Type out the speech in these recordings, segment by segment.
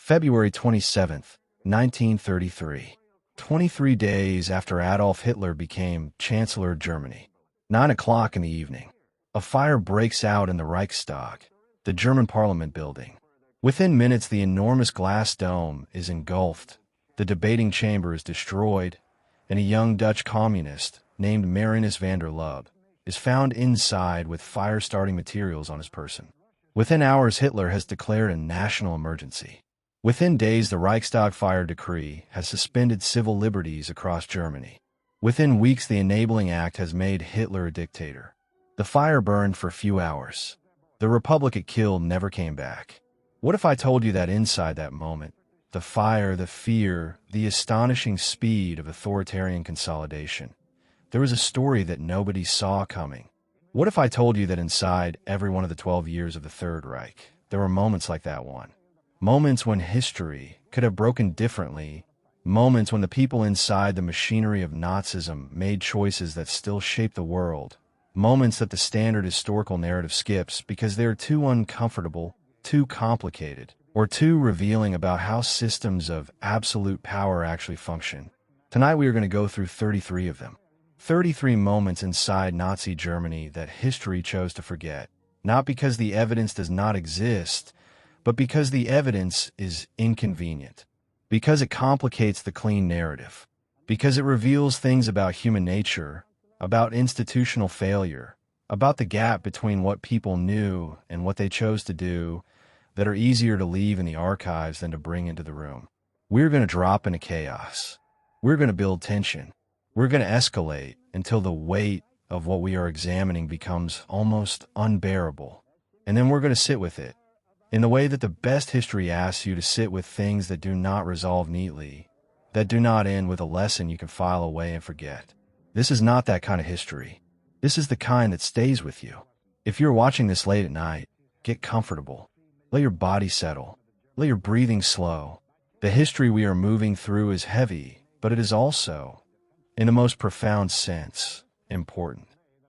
February 27, 1933. 23 days after Adolf Hitler became Chancellor of Germany. 9 o'clock in the evening. A fire breaks out in the Reichstag, the German parliament building. Within minutes, the enormous glass dome is engulfed, the debating chamber is destroyed, and a young Dutch communist named Marinus van der Lubbe is found inside with fire-starting materials on his person. Within hours, Hitler has declared a national emergency. Within days, the Reichstag fire decree has suspended civil liberties across Germany. Within weeks, the Enabling Act has made Hitler a dictator. The fire burned for a few hours. The republic it killed never came back. What if I told you that inside that moment, the fire, the fear, the astonishing speed of authoritarian consolidation, there was a story that nobody saw coming? What if I told you that inside every one of the 12 years of the Third Reich, there were moments like that one? Moments when history could have broken differently. Moments when the people inside the machinery of Nazism made choices that still shape the world. Moments that the standard historical narrative skips because they're too uncomfortable, too complicated, or too revealing about how systems of absolute power actually function. Tonight we are going to go through 33 of them. 33 moments inside Nazi Germany that history chose to forget. Not because the evidence does not exist, but because the evidence is inconvenient. Because it complicates the clean narrative. Because it reveals things about human nature, about institutional failure, about the gap between what people knew and what they chose to do, that are easier to leave in the archives than to bring into the room. We're going to drop into chaos. We're going to build tension. We're going to escalate until the weight of what we are examining becomes almost unbearable. And then we're going to sit with it, in the way that the best history asks you to sit with things that do not resolve neatly, that do not end with a lesson you can file away and forget. This is not that kind of history. This is the kind that stays with you. If you're watching this late at night, get comfortable. Let your body settle. Let your breathing slow. The history we are moving through is heavy, but it is also, in the most profound sense, important.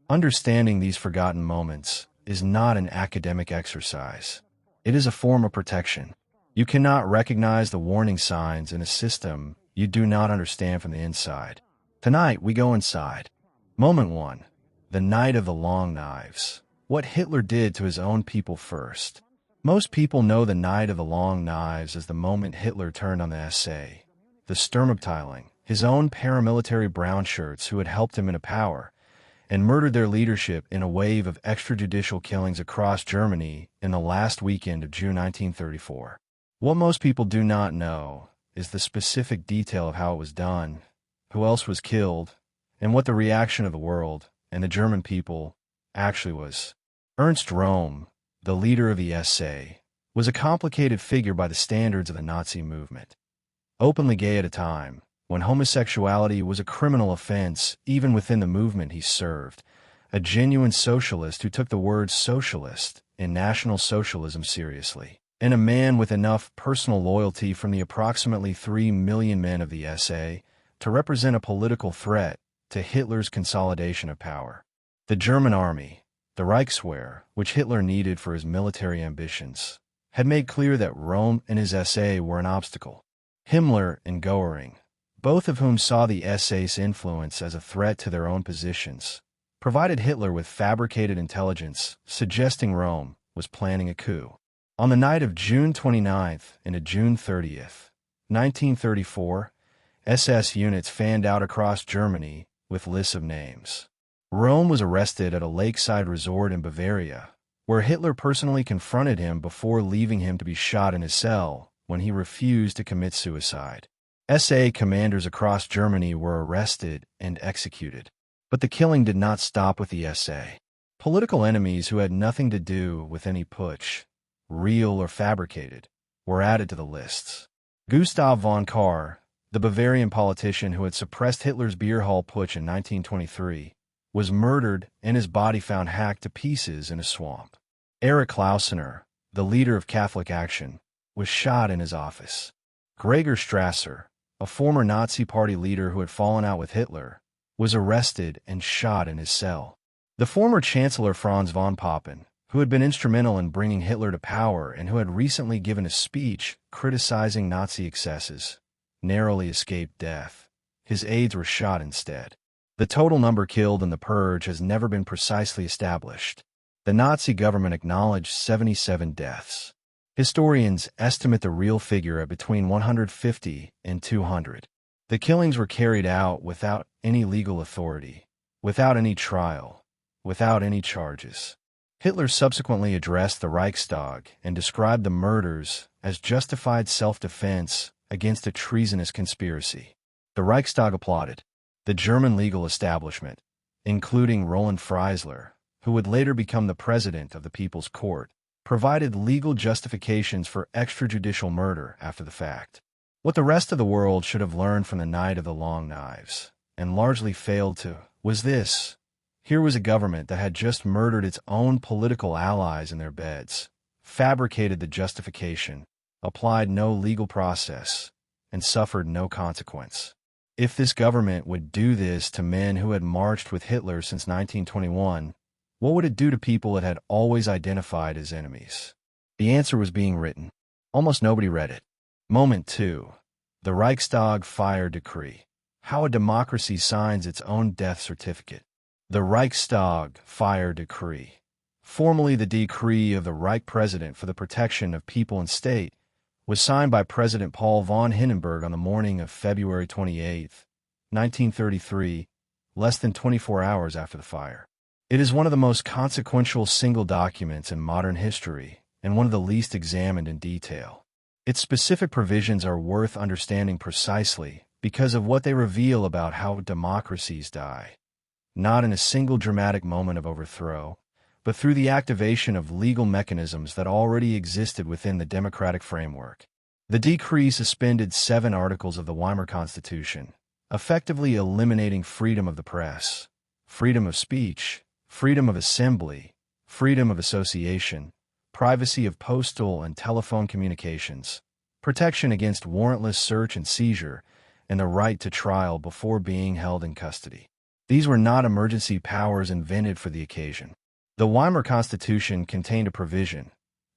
Understanding these forgotten moments is not an academic exercise. It is a form of protection. You cannot recognize the warning signs in a system you do not understand from the inside. Tonight, we go inside. Moment 1. The night of the long knives. What Hitler did to his own people first. Most people know the night of the long knives as the moment Hitler turned on the SA. The Sturmabteilung, his own paramilitary brown shirts who had helped him into power, and murdered their leadership in a wave of extrajudicial killings across Germany in the last weekend of June 1934. What most people do not know is the specific detail of how it was done, who else was killed, and what the reaction of the world and the German people actually was. Ernst Röhm, the leader of the SA, was a complicated figure by the standards of the Nazi movement. Openly gay at a time when homosexuality was a criminal offense even within the movement he served, a genuine socialist who took the word socialist and National Socialism seriously, and a man with enough personal loyalty from the approximately 3 million men of the SA to represent a political threat to Hitler's consolidation of power. The German army, the Reichswehr, which Hitler needed for his military ambitions, had made clear that Röhm and his SA were an obstacle. Himmler and Göring, both of whom saw the SA's influence as a threat to their own positions, provided Hitler with fabricated intelligence suggesting Röhm was planning a coup. On the night of June 29th and June 30th, 1934, SS units fanned out across Germany with lists of names. Röhm was arrested at a lakeside resort in Bavaria, where Hitler personally confronted him before leaving him to be shot in his cell when he refused to commit suicide. SA commanders across Germany were arrested and executed. But the killing did not stop with the SA. Political enemies who had nothing to do with any putsch, real or fabricated, were added to the lists. Gustav von Kahr, the Bavarian politician who had suppressed Hitler's beer hall putsch in 1923, was murdered and his body found hacked to pieces in a swamp. Erich Klausener, the leader of Catholic Action, was shot in his office. Gregor Strasser, a former Nazi Party leader who had fallen out with Hitler, was arrested and shot in his cell. The former Chancellor Franz von Papen, who had been instrumental in bringing Hitler to power and who had recently given a speech criticizing Nazi excesses, narrowly escaped death. His aides were shot instead. The total number killed in the purge has never been precisely established. The Nazi government acknowledged 77 deaths. Historians estimate the real figure at between 150 and 200. The killings were carried out without any legal authority, without any trial, without any charges. Hitler subsequently addressed the Reichstag and described the murders as justified self-defense against a treasonous conspiracy. The Reichstag applauded. The German legal establishment, including Roland Freisler, who would later become the president of the People's Court, provided legal justifications for extrajudicial murder after the fact. What the rest of the world should have learned from the Night of the Long Knives, and largely failed to, was this. Here was a government that had just murdered its own political allies in their beds, fabricated the justification, applied no legal process, and suffered no consequence. If this government would do this to men who had marched with Hitler since 1921, what would it do to people it had always identified as enemies? The answer was being written. Almost nobody read it. Moment 2. The Reichstag Fire Decree. How a democracy signs its own death certificate. The Reichstag Fire Decree, formerly the Decree of the Reich President for the Protection of People and State, was signed by President Paul von Hindenburg on the morning of February 28, 1933, less than 24 hours after the fire. It is one of the most consequential single documents in modern history and one of the least examined in detail. Its specific provisions are worth understanding precisely because of what they reveal about how democracies die, not in a single dramatic moment of overthrow, but through the activation of legal mechanisms that already existed within the democratic framework. The decree suspended 7 articles of the Weimar Constitution, effectively eliminating freedom of the press, freedom of speech, freedom of assembly, freedom of association, privacy of postal and telephone communications, protection against warrantless search and seizure, and the right to trial before being held in custody. These were not emergency powers invented for the occasion. The Weimar Constitution contained a provision,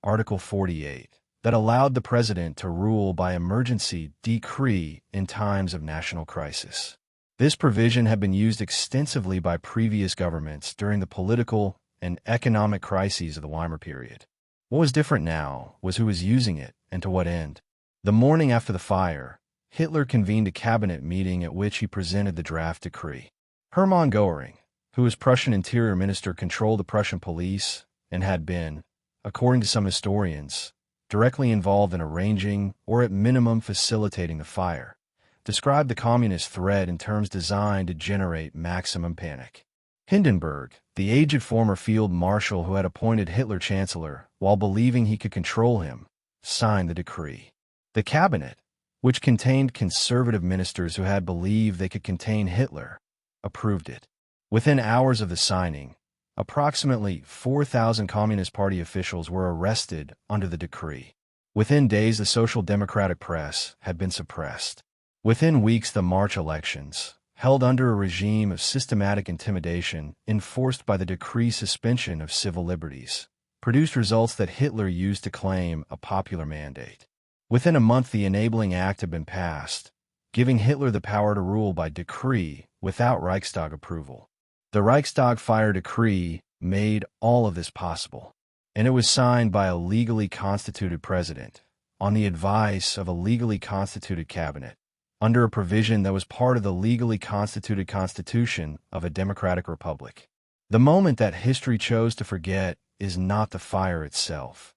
Article 48, that allowed the president to rule by emergency decree in times of national crisis. This provision had been used extensively by previous governments during the political and economic crises of the Weimar period. What was different now was who was using it and to what end. The morning after the fire, Hitler convened a cabinet meeting at which he presented the draft decree. Hermann Göring, who was Prussian Interior Minister, controlled the Prussian police and had been, according to some historians, directly involved in arranging or at minimum facilitating the fire, described the communist threat in terms designed to generate maximum panic. Hindenburg, the aged former field marshal who had appointed Hitler chancellor while believing he could control him, signed the decree. The cabinet, which contained conservative ministers who had believed they could contain Hitler, approved it. Within hours of the signing, approximately 4,000 Communist Party officials were arrested under the decree. Within days, the Social Democratic press had been suppressed. Within weeks, the March elections, held under a regime of systematic intimidation enforced by the decree suspension of civil liberties, produced results that Hitler used to claim a popular mandate. Within a month, the Enabling Act had been passed, giving Hitler the power to rule by decree without Reichstag approval. The Reichstag Fire Decree made all of this possible, and it was signed by a legally constituted president, on the advice of a legally constituted cabinet, under a provision that was part of the legally constituted constitution of a democratic republic. The moment that history chose to forget is not the fire itself.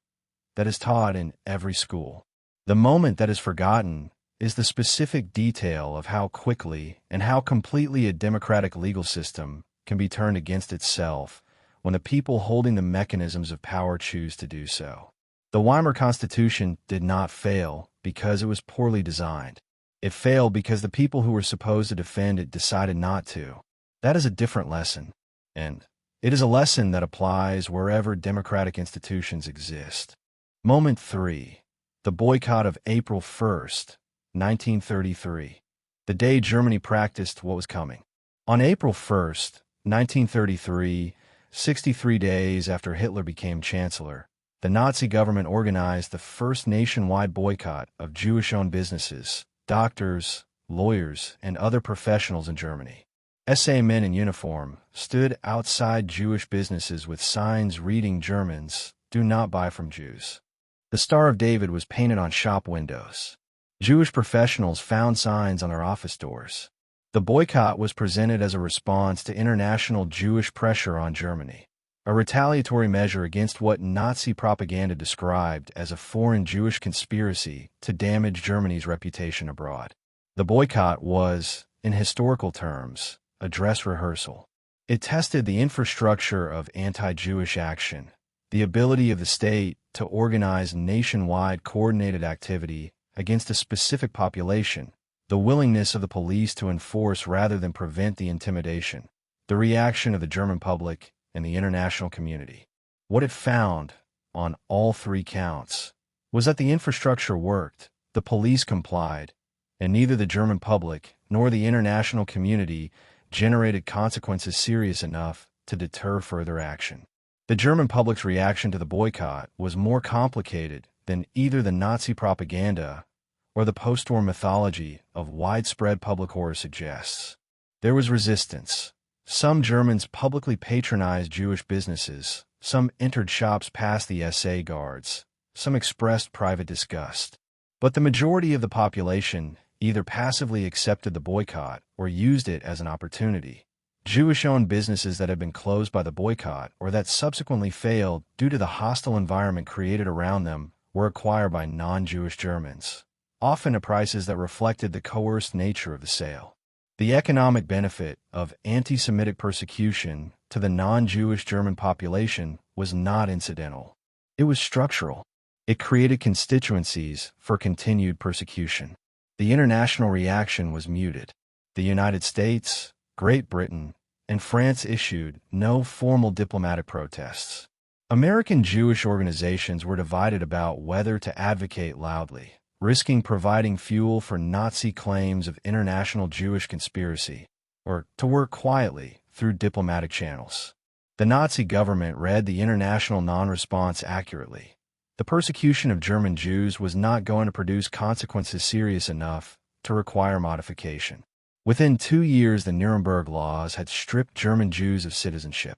That is taught in every school. The moment that is forgotten is the specific detail of how quickly and how completely a democratic legal system can be turned against itself when the people holding the mechanisms of power choose to do so. The Weimar Constitution did not fail because it was poorly designed. It failed because the people who were supposed to defend it decided not to. That is a different lesson, and it is a lesson that applies wherever democratic institutions exist. Moment 3. The boycott of April 1st, 1933. The day Germany practiced what was coming. On April 1st, 1933, 63 days after Hitler became chancellor, the Nazi government organized the first nationwide boycott of Jewish-owned businesses, doctors, lawyers, and other professionals in Germany. SA men in uniform stood outside Jewish businesses with signs reading Germans, "Do not buy from Jews." The Star of David was painted on shop windows. Jewish professionals found signs on their office doors. The boycott was presented as a response to international Jewish pressure on Germany, a retaliatory measure against what Nazi propaganda described as a foreign Jewish conspiracy to damage Germany's reputation abroad. The boycott was, in historical terms, a dress rehearsal. It tested the infrastructure of anti-Jewish action, the ability of the state to organize nationwide coordinated activity against a specific population, the willingness of the police to enforce rather than prevent the intimidation, the reaction of the German public and the international community. What it found, on all three counts, was that the infrastructure worked, the police complied, and neither the German public nor the international community generated consequences serious enough to deter further action. The German public's reaction to the boycott was more complicated than either the Nazi propaganda or the post-war mythology of widespread public horror suggests. There was resistance. Some Germans publicly patronized Jewish businesses, some entered shops past the SA guards, some expressed private disgust. But the majority of the population either passively accepted the boycott or used it as an opportunity. Jewish-owned businesses that had been closed by the boycott or that subsequently failed due to the hostile environment created around them were acquired by non-Jewish Germans, often at prices that reflected the coerced nature of the sale. The economic benefit of anti-Semitic persecution to the non-Jewish German population was not incidental. It was structural. It created constituencies for continued persecution. The international reaction was muted. The United States, Great Britain, and France issued no formal diplomatic protests. American Jewish organizations were divided about whether to advocate loudly, risking providing fuel for Nazi claims of international Jewish conspiracy, or to work quietly through diplomatic channels. The Nazi government read the international non-response accurately. The persecution of German Jews was not going to produce consequences serious enough to require modification. Within 2 years, the Nuremberg laws had stripped German Jews of citizenship.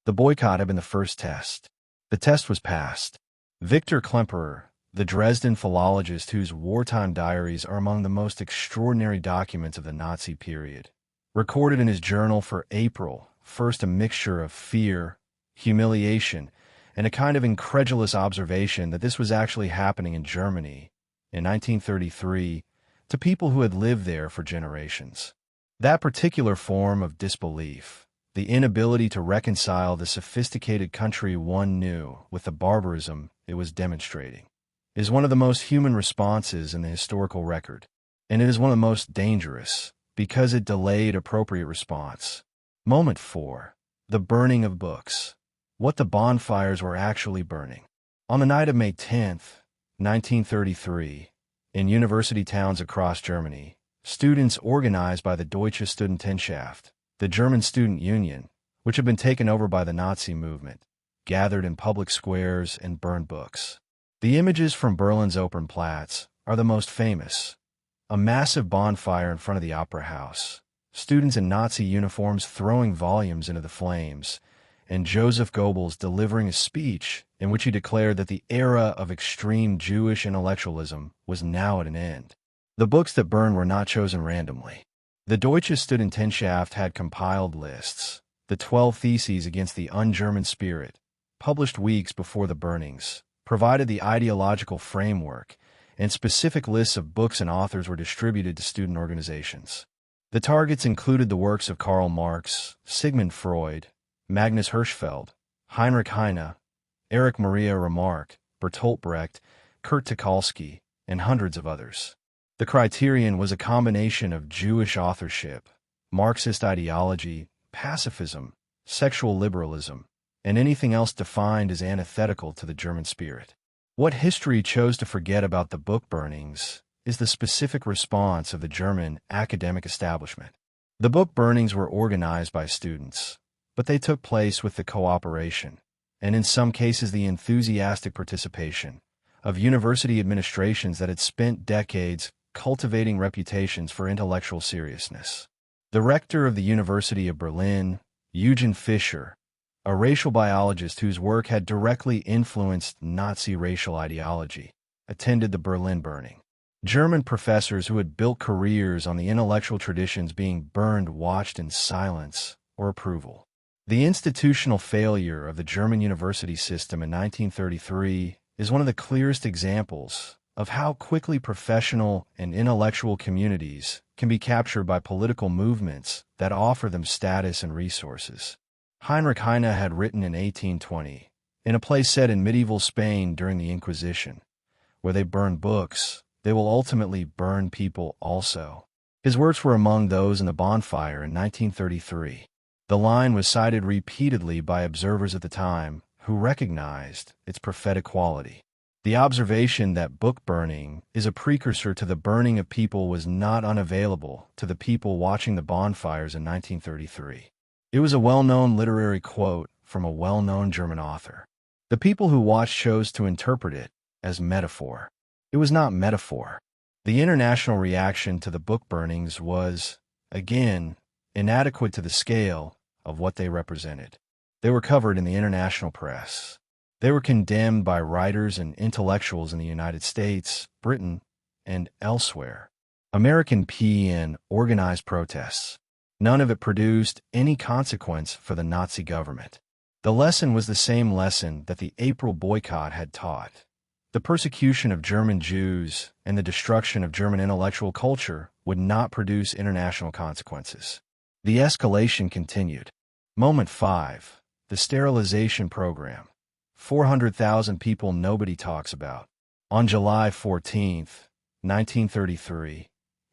The boycott had been the first test. The test was passed. Victor Klemperer, the Dresden philologist whose wartime diaries are among the most extraordinary documents of the Nazi period, recorded in his journal for April first a mixture of fear, humiliation, and a kind of incredulous observation that this was actually happening in Germany in 1933 to people who had lived there for generations. That particular form of disbelief, the inability to reconcile the sophisticated country one knew with the barbarism it was demonstrating, is one of the most human responses in the historical record, and it is one of the most dangerous because it delayed appropriate response. Moment 4. The burning of books. What the bonfires were actually burning. On the night of May 10, 1933, in university towns across Germany, students organized by the Deutsche Studentenschaft, the German student union, which had been taken over by the Nazi movement, gathered in public squares and burned books. The images from Berlin's Opernplatz are the most famous. A massive bonfire in front of the Opera House, students in Nazi uniforms throwing volumes into the flames, and Joseph Goebbels delivering a speech in which he declared that the era of extreme Jewish intellectualism was now at an end. The books that burned were not chosen randomly. The Deutsche Studentenschaft had compiled lists, the 12 Theses against the un-German spirit, published weeks before the burnings, provided the ideological framework, and specific lists of books and authors were distributed to student organizations. The targets included the works of Karl Marx, Sigmund Freud, Magnus Hirschfeld, Heinrich Heine, Erich Maria Remarque, Bertolt Brecht, Kurt Tucholsky, and hundreds of others. The criterion was a combination of Jewish authorship, Marxist ideology, pacifism, sexual liberalism, and anything else defined as antithetical to the German spirit. What history chose to forget about the book burnings is the specific response of the German academic establishment. The book burnings were organized by students, but they took place with the cooperation, and in some cases the enthusiastic participation, of university administrations that had spent decades cultivating reputations for intellectual seriousness. The rector of the University of Berlin, Eugen Fischer, a racial biologist whose work had directly influenced Nazi racial ideology, attended the Berlin burning. German professors who had built careers on the intellectual traditions being burned watched in silence or approval. The institutional failure of the German university system in 1933 is one of the clearest examples of how quickly professional and intellectual communities can be captured by political movements that offer them status and resources. Heinrich Heine had written in 1820, in a play set in medieval Spain during the Inquisition, where they burn books, they will ultimately burn people also. His works were among those in the bonfire in 1933. The line was cited repeatedly by observers at the time who recognized its prophetic quality. The observation that book burning is a precursor to the burning of people was not unavailable to the people watching the bonfires in 1933. It was a well-known literary quote from a well-known German author. The people who watched chose to interpret it as metaphor. It was not metaphor. The international reaction to the book burnings was, again, inadequate to the scale of what they represented. They were covered in the international press. They were condemned by writers and intellectuals in the United States, Britain, and elsewhere. American PN organized protests. None of it produced any consequence for the Nazi government. The lesson was the same lesson that the April boycott had taught. The persecution of German Jews and the destruction of German intellectual culture would not produce international consequences. The escalation continued. Moment 5. The sterilization program. 400,000 people nobody talks about. On July 14, 1933,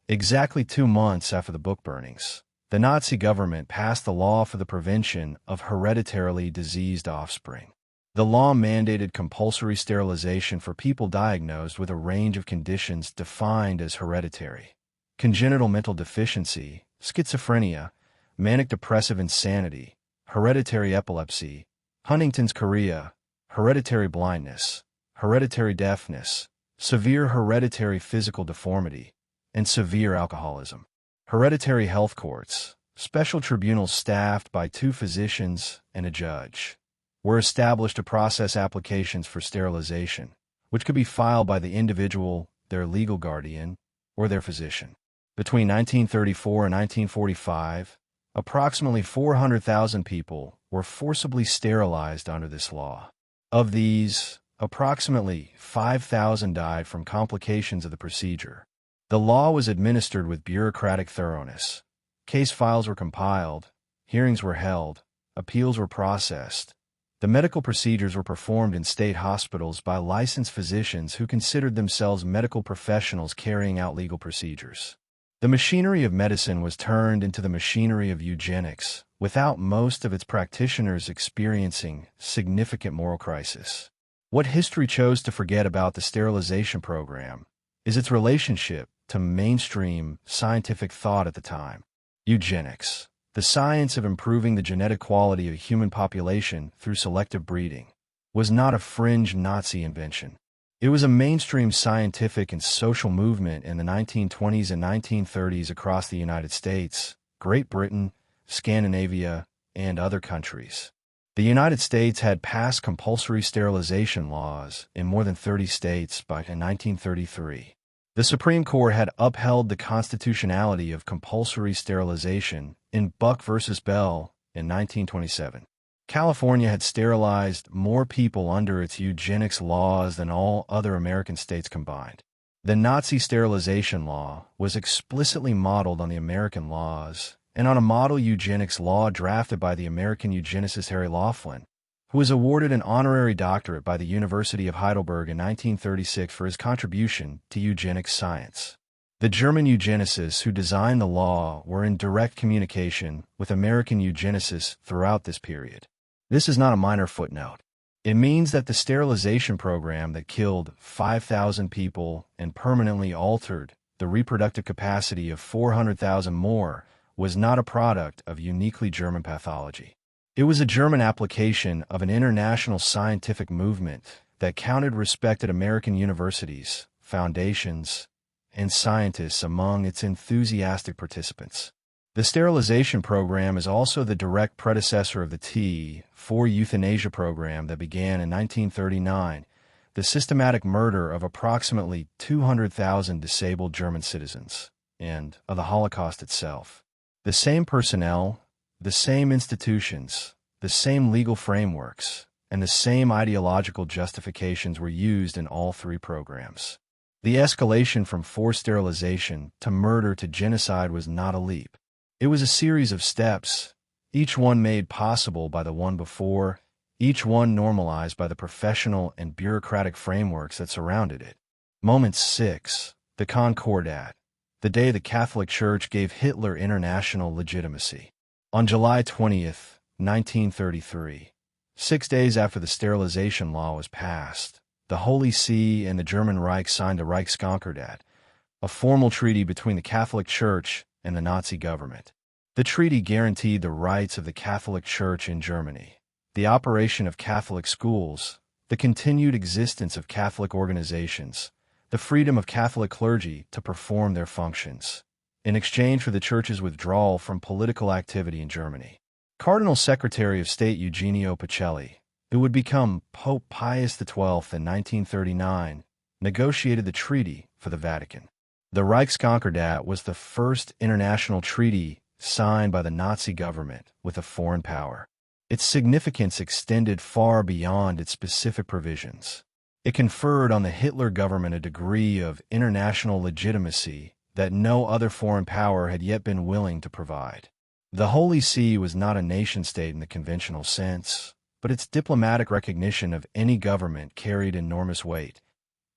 exactly 2 months after the book burnings, the Nazi government passed the law for the prevention of hereditarily diseased offspring. The law mandated compulsory sterilization for people diagnosed with a range of conditions defined as hereditary: congenital mental deficiency, schizophrenia, manic depressive insanity, hereditary epilepsy, Huntington's chorea, hereditary blindness, hereditary deafness, severe hereditary physical deformity, and severe alcoholism. Hereditary health courts, special tribunals staffed by 2 physicians and a judge, were established to process applications for sterilization, which could be filed by the individual, their legal guardian, or their physician. Between 1934 and 1945, approximately 400,000 people were forcibly sterilized under this law. Of these, approximately 5,000 died from complications of the procedure. The law was administered with bureaucratic thoroughness. Case files were compiled, hearings were held, appeals were processed. The medical procedures were performed in state hospitals by licensed physicians who considered themselves medical professionals carrying out legal procedures. The machinery of medicine was turned into the machinery of eugenics, without most of its practitioners experiencing significant moral crisis. What history chose to forget about the sterilization program is its relationship to mainstream scientific thought at the time. Eugenics, the science of improving the genetic quality of a human population through selective breeding, was not a fringe Nazi invention. It was a mainstream scientific and social movement in the 1920s and 1930s across the United States, Great Britain, Scandinavia, and other countries. The United States had passed compulsory sterilization laws in more than 30 states by 1933. The Supreme Court had upheld the constitutionality of compulsory sterilization in Buck v. Bell in 1927. California had sterilized more people under its eugenics laws than all other American states combined. The Nazi sterilization law was explicitly modeled on the American laws and on a model eugenics law drafted by the American eugenicist Harry Laughlin, who was awarded an honorary doctorate by the University of Heidelberg in 1936 for his contribution to eugenics science. The German eugenicists who designed the law were in direct communication with American eugenicists throughout this period. This is not a minor footnote. It means that the sterilization program that killed 5,000 people and permanently altered the reproductive capacity of 400,000 more was not a product of uniquely German pathology. It was a German application of an international scientific movement that counted respected American universities, foundations, and scientists among its enthusiastic participants. The sterilization program is also the direct predecessor of the T4 euthanasia program that began in 1939, the systematic murder of approximately 200,000 disabled German citizens, and of the Holocaust itself. The same personnel, the same institutions, the same legal frameworks, and the same ideological justifications were used in all three programs. The escalation from forced sterilization to murder to genocide was not a leap. It was a series of steps, each one made possible by the one before, each one normalized by the professional and bureaucratic frameworks that surrounded it. Moment 6. The Concordat. The day the Catholic Church gave Hitler international legitimacy. On July 20th, 1933, 6 days after the sterilization law was passed, the Holy See and the German Reich signed the Reichskonkordat, a formal treaty between the Catholic Church and the Nazi government. The treaty guaranteed the rights of the Catholic Church in Germany, the operation of Catholic schools, the continued existence of Catholic organizations, the freedom of Catholic clergy to perform their functions, in exchange for the Church's withdrawal from political activity in Germany. Cardinal Secretary of State Eugenio Pacelli, who would become Pope Pius XII in 1939, negotiated the treaty for the Vatican. The Reichskonkordat was the first international treaty signed by the Nazi government with a foreign power. Its significance extended far beyond its specific provisions. It conferred on the Hitler government a degree of international legitimacy that no other foreign power had yet been willing to provide. The Holy See was not a nation-state in the conventional sense, but its diplomatic recognition of any government carried enormous weight,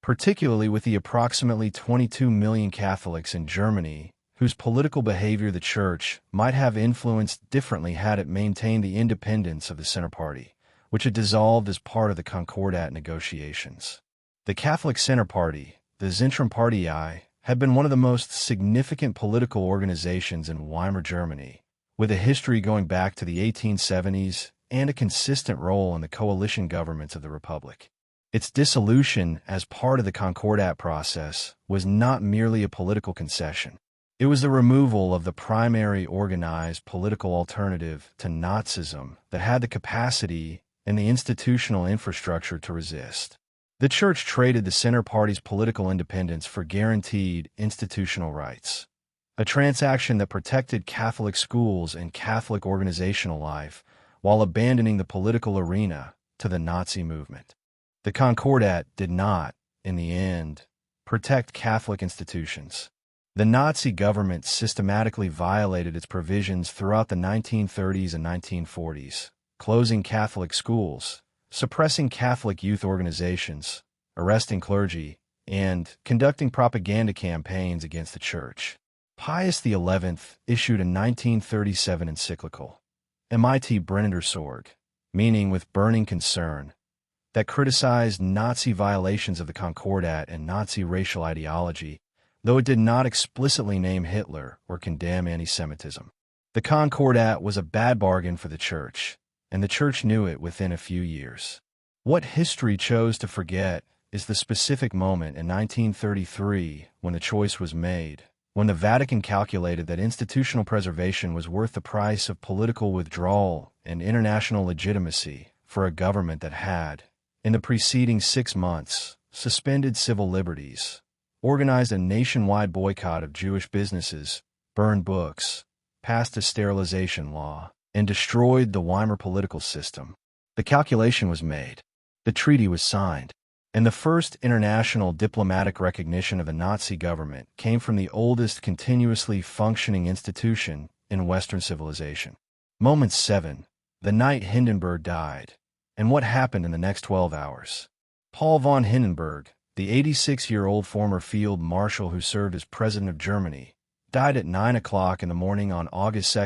particularly with the approximately 22 million Catholics in Germany whose political behavior the Church might have influenced differently had it maintained the independence of the Center Party, which had dissolved as part of the Concordat negotiations. The Catholic Center Party, the Zentrumpartei, had been one of the most significant political organizations in Weimar Germany, with a history going back to the 1870s and a consistent role in the coalition governments of the Republic. Its dissolution as part of the Concordat process was not merely a political concession. It was the removal of the primary organized political alternative to Nazism that had the capacity and the institutional infrastructure to resist. The Church traded the Center Party's political independence for guaranteed institutional rights, a transaction that protected Catholic schools and Catholic organizational life while abandoning the political arena to the Nazi movement. The Concordat did not, in the end, protect Catholic institutions. The Nazi government systematically violated its provisions throughout the 1930s and 1940s, closing Catholic schools, suppressing Catholic youth organizations, arresting clergy, and conducting propaganda campaigns against the Church. Pius XI issued a 1937 encyclical, Mit brennender Sorge, meaning with burning concern, that criticized Nazi violations of the Concordat and Nazi racial ideology, though it did not explicitly name Hitler or condemn anti-Semitism. The Concordat was a bad bargain for the Church, and the Church knew it within a few years. What history chose to forget is the specific moment in 1933 when the choice was made, when the Vatican calculated that institutional preservation was worth the price of political withdrawal and international legitimacy for a government that had, in the preceding 6 months, suspended civil liberties, organized a nationwide boycott of Jewish businesses, burned books, passed a sterilization law, and destroyed the Weimar political system. The calculation was made. The treaty was signed. And the first international diplomatic recognition of the Nazi government came from the oldest continuously functioning institution in Western civilization. Moment 7. The night Hindenburg died. And what happened in the next 12 hours? Paul von Hindenburg, the 86-year-old former field marshal who served as president of Germany, died at 9 o'clock in the morning on August 2,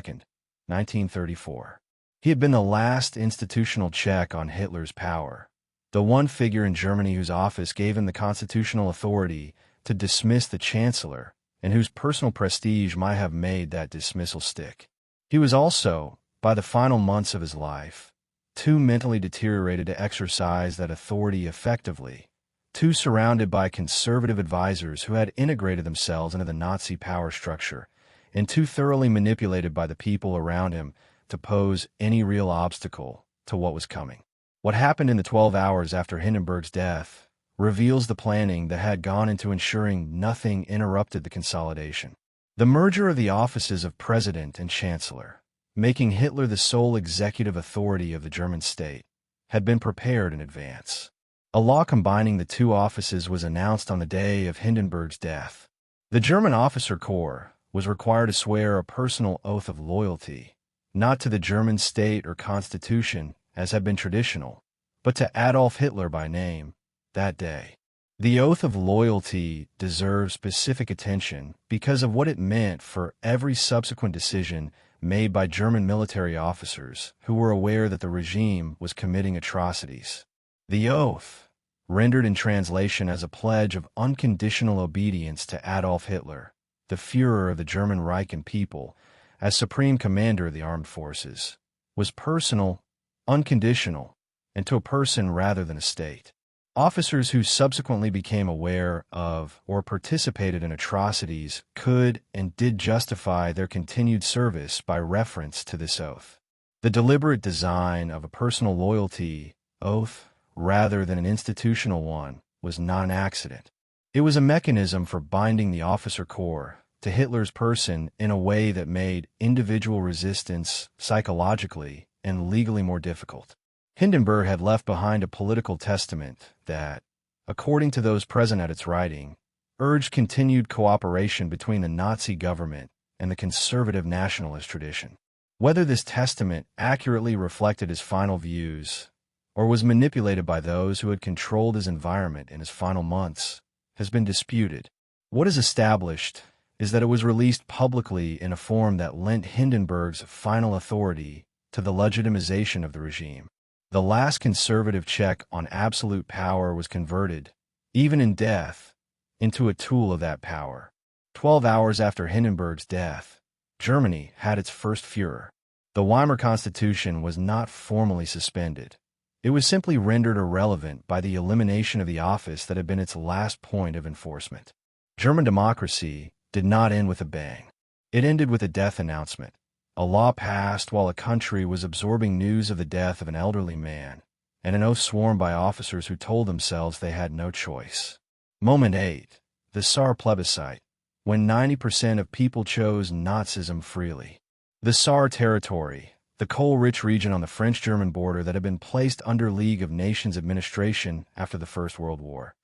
1934. He had been the last institutional check on Hitler's power, the one figure in Germany whose office gave him the constitutional authority to dismiss the chancellor and whose personal prestige might have made that dismissal stick. He was also, by the final months of his life, too mentally deteriorated to exercise that authority effectively, too surrounded by conservative advisors who had integrated themselves into the Nazi power structure, and too thoroughly manipulated by the people around him to pose any real obstacle to what was coming. What happened in the 12 hours after Hindenburg's death reveals the planning that had gone into ensuring nothing interrupted the consolidation. The merger of the offices of President and Chancellor, making Hitler the sole executive authority of the German state, had been prepared in advance. A law combining the two offices was announced on the day of Hindenburg's death. The German officer corps was required to swear a personal oath of loyalty, not to the German state or constitution, as had been traditional, but to Adolf Hitler by name, that day. The oath of loyalty deserves specific attention because of what it meant for every subsequent decision made by German military officers who were aware that the regime was committing atrocities. The oath, rendered in translation as a pledge of unconditional obedience to Adolf Hitler, the Führer of the German Reich and people, as Supreme Commander of the Armed Forces, was personal, unconditional, and to a person rather than a state. Officers who subsequently became aware of or participated in atrocities could and did justify their continued service by reference to this oath. The deliberate design of a personal loyalty oath rather than an institutional one was not an accident. It was a mechanism for binding the officer corps to Hitler's person in a way that made individual resistance psychologically and legally more difficult. Hindenburg had left behind a political testament that, according to those present at its writing, urged continued cooperation between the Nazi government and the conservative nationalist tradition. Whether this testament accurately reflected his final views or was manipulated by those who had controlled his environment in his final months has been disputed. What is established is that it was released publicly in a form that lent Hindenburg's final authority to the legitimization of the regime. The last conservative check on absolute power was converted, even in death, into a tool of that power. 12 hours after Hindenburg's death, Germany had its first Führer. The Weimar Constitution was not formally suspended. It was simply rendered irrelevant by the elimination of the office that had been its last point of enforcement. German democracy did not end with a bang. It ended with a death announcement. A law passed while a country was absorbing news of the death of an elderly man, and an oath sworn by officers who told themselves they had no choice. Moment 8. The Saar plebiscite, when 90% of people chose Nazism freely. The Saar territory, the coal-rich region on the French-German border that had been placed under League of Nations administration after the First World War,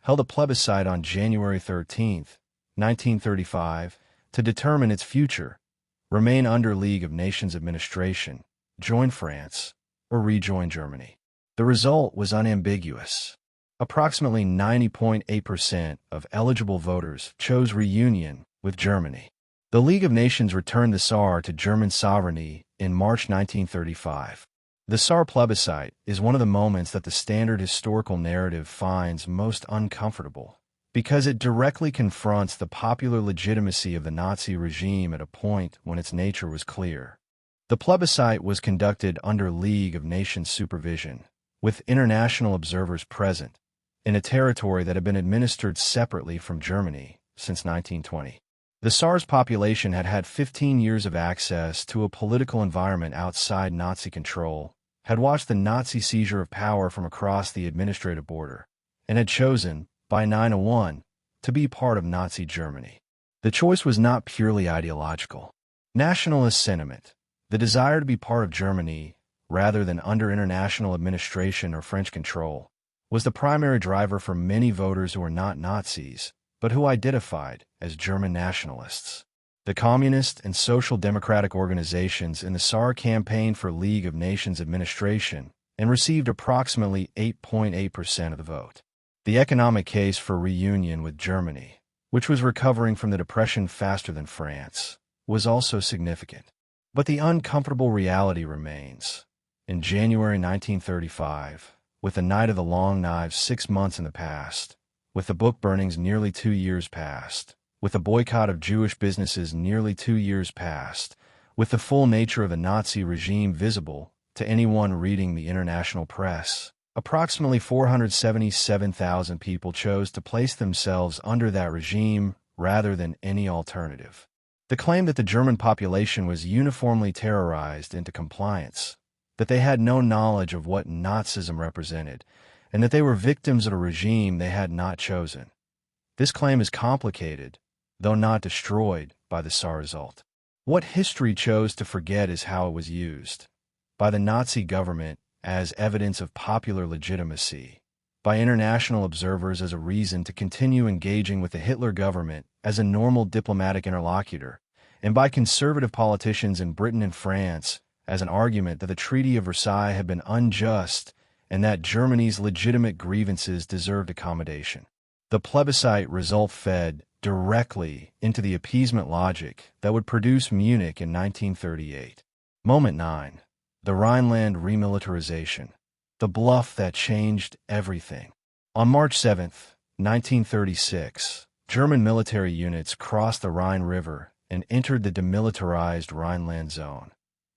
held a plebiscite on January 13, 1935, to determine its future: remain under League of Nations administration, join France, or rejoin Germany. The result was unambiguous. Approximately 90.8% of eligible voters chose reunion with Germany. The League of Nations returned the Saar to German sovereignty in March 1935. The Saar plebiscite is one of the moments that the standard historical narrative finds most uncomfortable, because it directly confronts the popular legitimacy of the Nazi regime at a point when its nature was clear. The plebiscite was conducted under League of Nations supervision, with international observers present, in a territory that had been administered separately from Germany since 1920. The Saar's population had had 15 years of access to a political environment outside Nazi control, had watched the Nazi seizure of power from across the administrative border, and had chosen, by 901, to be part of Nazi Germany. The choice was not purely ideological. Nationalist sentiment, the desire to be part of Germany rather than under international administration or French control, was the primary driver for many voters who were not Nazis, but who identified as German nationalists. The communist and social democratic organizations in the Saar campaigned for League of Nations administration and received approximately 8.8% of the vote. The economic case for reunion with Germany, which was recovering from the Depression faster than France, was also significant. But the uncomfortable reality remains. In January 1935, with the Night of the Long Knives 6 months in the past, with the book burnings nearly 2 years past, with the boycott of Jewish businesses nearly 2 years past, With the full nature of the Nazi regime visible to anyone reading the international press, approximately 477,000 people chose to place themselves under that regime rather than any alternative. The claim that the German population was uniformly terrorized into compliance, that they had no knowledge of what Nazism represented, and that they were victims of a regime they had not chosen. This claim is complicated, though not destroyed, by the SAR result. What history chose to forget is how it was used. By the Nazi government as evidence of popular legitimacy, by international observers as a reason to continue engaging with the Hitler government as a normal diplomatic interlocutor, and by conservative politicians in Britain and France as an argument that the Treaty of Versailles had been unjust and that Germany's legitimate grievances deserved accommodation. The plebiscite result fed directly into the appeasement logic that would produce Munich in 1938. Moment 9. The Rhineland remilitarization. The bluff that changed everything. On March 7, 1936, German military units crossed the Rhine River and entered the demilitarized Rhineland zone,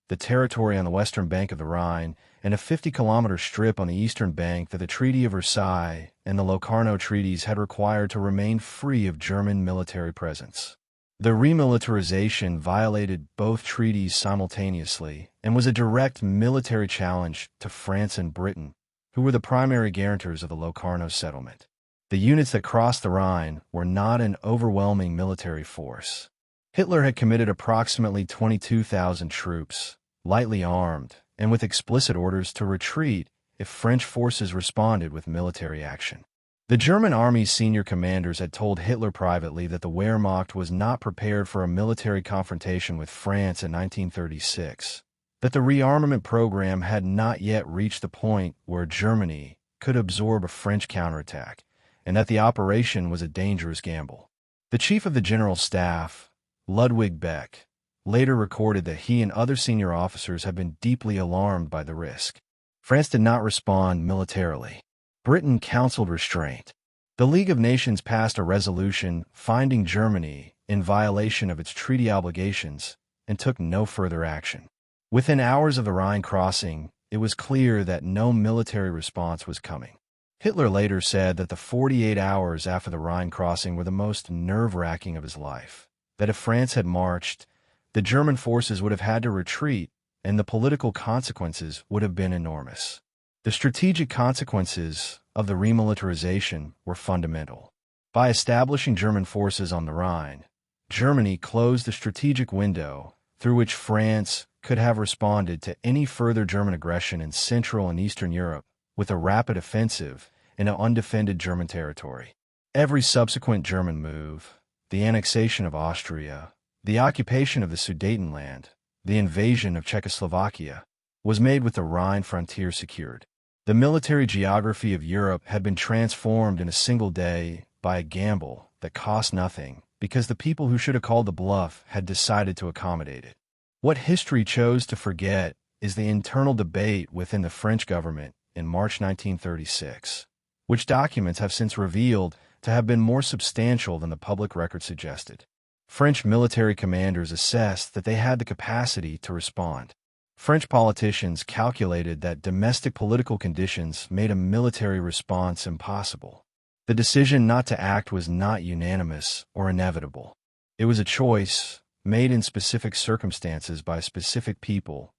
the territory on the western bank of the Rhine and a 50-kilometer strip on the eastern bank that the Treaty of Versailles and the Locarno treaties had required to remain free of German military presence. The remilitarization violated both treaties simultaneously and was a direct military challenge to France and Britain, who were the primary guarantors of the Locarno settlement. The units that crossed the Rhine were not an overwhelming military force. Hitler had committed approximately 22,000 troops, lightly armed, and with explicit orders to retreat if French forces responded with military action. The German army's senior commanders had told Hitler privately that the Wehrmacht was not prepared for a military confrontation with France in 1936, that the rearmament program had not yet reached the point where Germany could absorb a French counterattack, and that the operation was a dangerous gamble. The chief of the general staff, Ludwig Beck, later recorded that he and other senior officers had been deeply alarmed by the risk. France did not respond militarily. Britain counseled restraint. The League of Nations passed a resolution finding Germany in violation of its treaty obligations and took no further action. Within hours of the Rhine crossing, it was clear that no military response was coming. Hitler later said that the 48 hours after the Rhine crossing were the most nerve-wracking of his life, that if France had marched, the German forces would have had to retreat and the political consequences would have been enormous. The strategic consequences of the remilitarization were fundamental. By establishing German forces on the Rhine, Germany closed the strategic window through which France could have responded to any further German aggression in Central and Eastern Europe with a rapid offensive into undefended German territory. Every subsequent German move, the annexation of Austria, the occupation of the Sudetenland, the invasion of Czechoslovakia, was made with the Rhine frontier secured. The military geography of Europe had been transformed in a single day by a gamble that cost nothing because the people who should have called the bluff had decided to accommodate it. What history chose to forget is the internal debate within the French government in March 1936, which documents have since revealed to have been more substantial than the public record suggested. French military commanders assessed that they had the capacity to respond. French politicians calculated that domestic political conditions made a military response impossible. The decision not to act was not unanimous or inevitable. It was a choice made in specific circumstances by specific people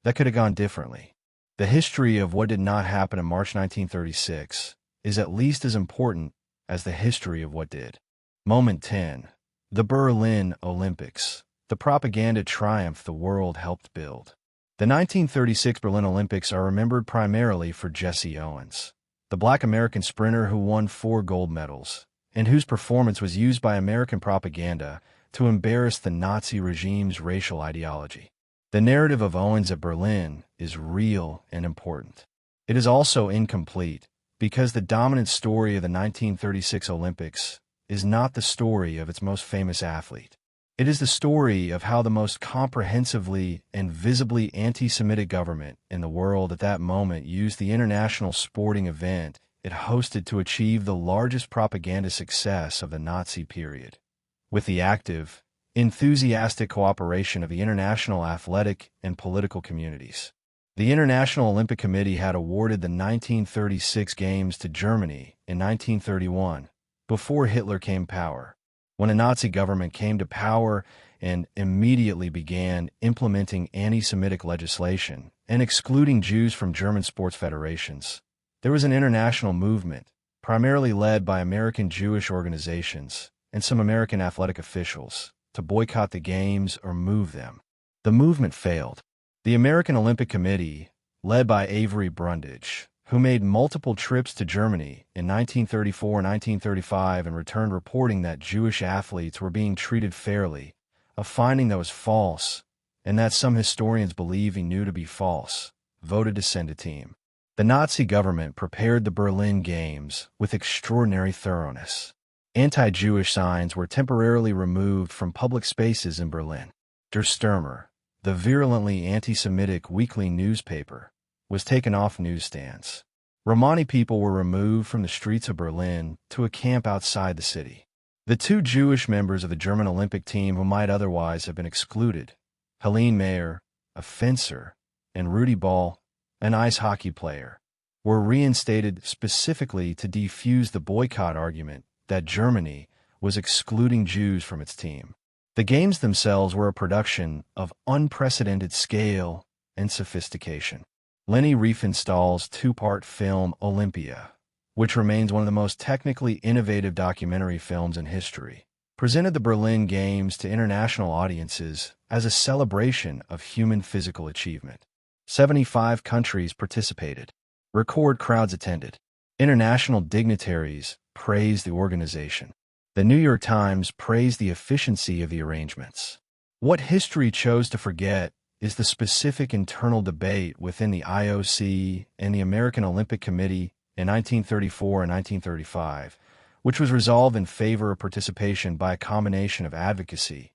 that could have gone differently. The history of what did not happen in March 1936 is at least as important as the history of what did. Moment 10. The Berlin Olympics. The propaganda triumph the world helped build. The 1936 Berlin Olympics are remembered primarily for Jesse Owens, the Black American sprinter who won 4 gold medals, and whose performance was used by American propaganda to embarrass the Nazi regime's racial ideology. The narrative of Owens at Berlin is real and important. It is also incomplete because the dominant story of the 1936 Olympics is not the story of its most famous athlete. It is the story of how the most comprehensively and visibly anti-Semitic government in the world at that moment used the international sporting event it hosted to achieve the largest propaganda success of the Nazi period. With the active, enthusiastic cooperation of the international athletic and political communities. The International Olympic Committee had awarded the 1936 Games to Germany in 1931, before Hitler came to power. When a Nazi government came to power and immediately began implementing anti-Semitic legislation and excluding Jews from German sports federations, there was an international movement, primarily led by American Jewish organizations and some American athletic officials, to boycott the Games or move them. The movement failed. The American Olympic Committee, led by Avery Brundage, who made multiple trips to Germany in 1934 and 1935 and returned reporting that Jewish athletes were being treated fairly, a finding that was false and that some historians believe he knew to be false, voted to send a team. The Nazi government prepared the Berlin Games with extraordinary thoroughness. Anti-Jewish signs were temporarily removed from public spaces in Berlin. Der Stürmer, the virulently anti-Semitic weekly newspaper, was taken off newsstands. Romani people were removed from the streets of Berlin to a camp outside the city. The two Jewish members of the German Olympic team who might otherwise have been excluded, Helene Mayer, a fencer, and Rudi Ball, an ice hockey player, were reinstated specifically to defuse the boycott argument that Germany was excluding Jews from its team. The Games themselves were a production of unprecedented scale and sophistication. Leni Riefenstahl's two-part film Olympia, which remains one of the most technically innovative documentary films in history, presented the Berlin Games to international audiences as a celebration of human physical achievement. 75 countries participated. Record crowds attended. International dignitaries praised the organization. The New York Times praised the efficiency of the arrangements. What history chose to forget is the specific internal debate within the IOC and the American Olympic Committee in 1934 and 1935, which was resolved in favor of participation by a combination of advocacy,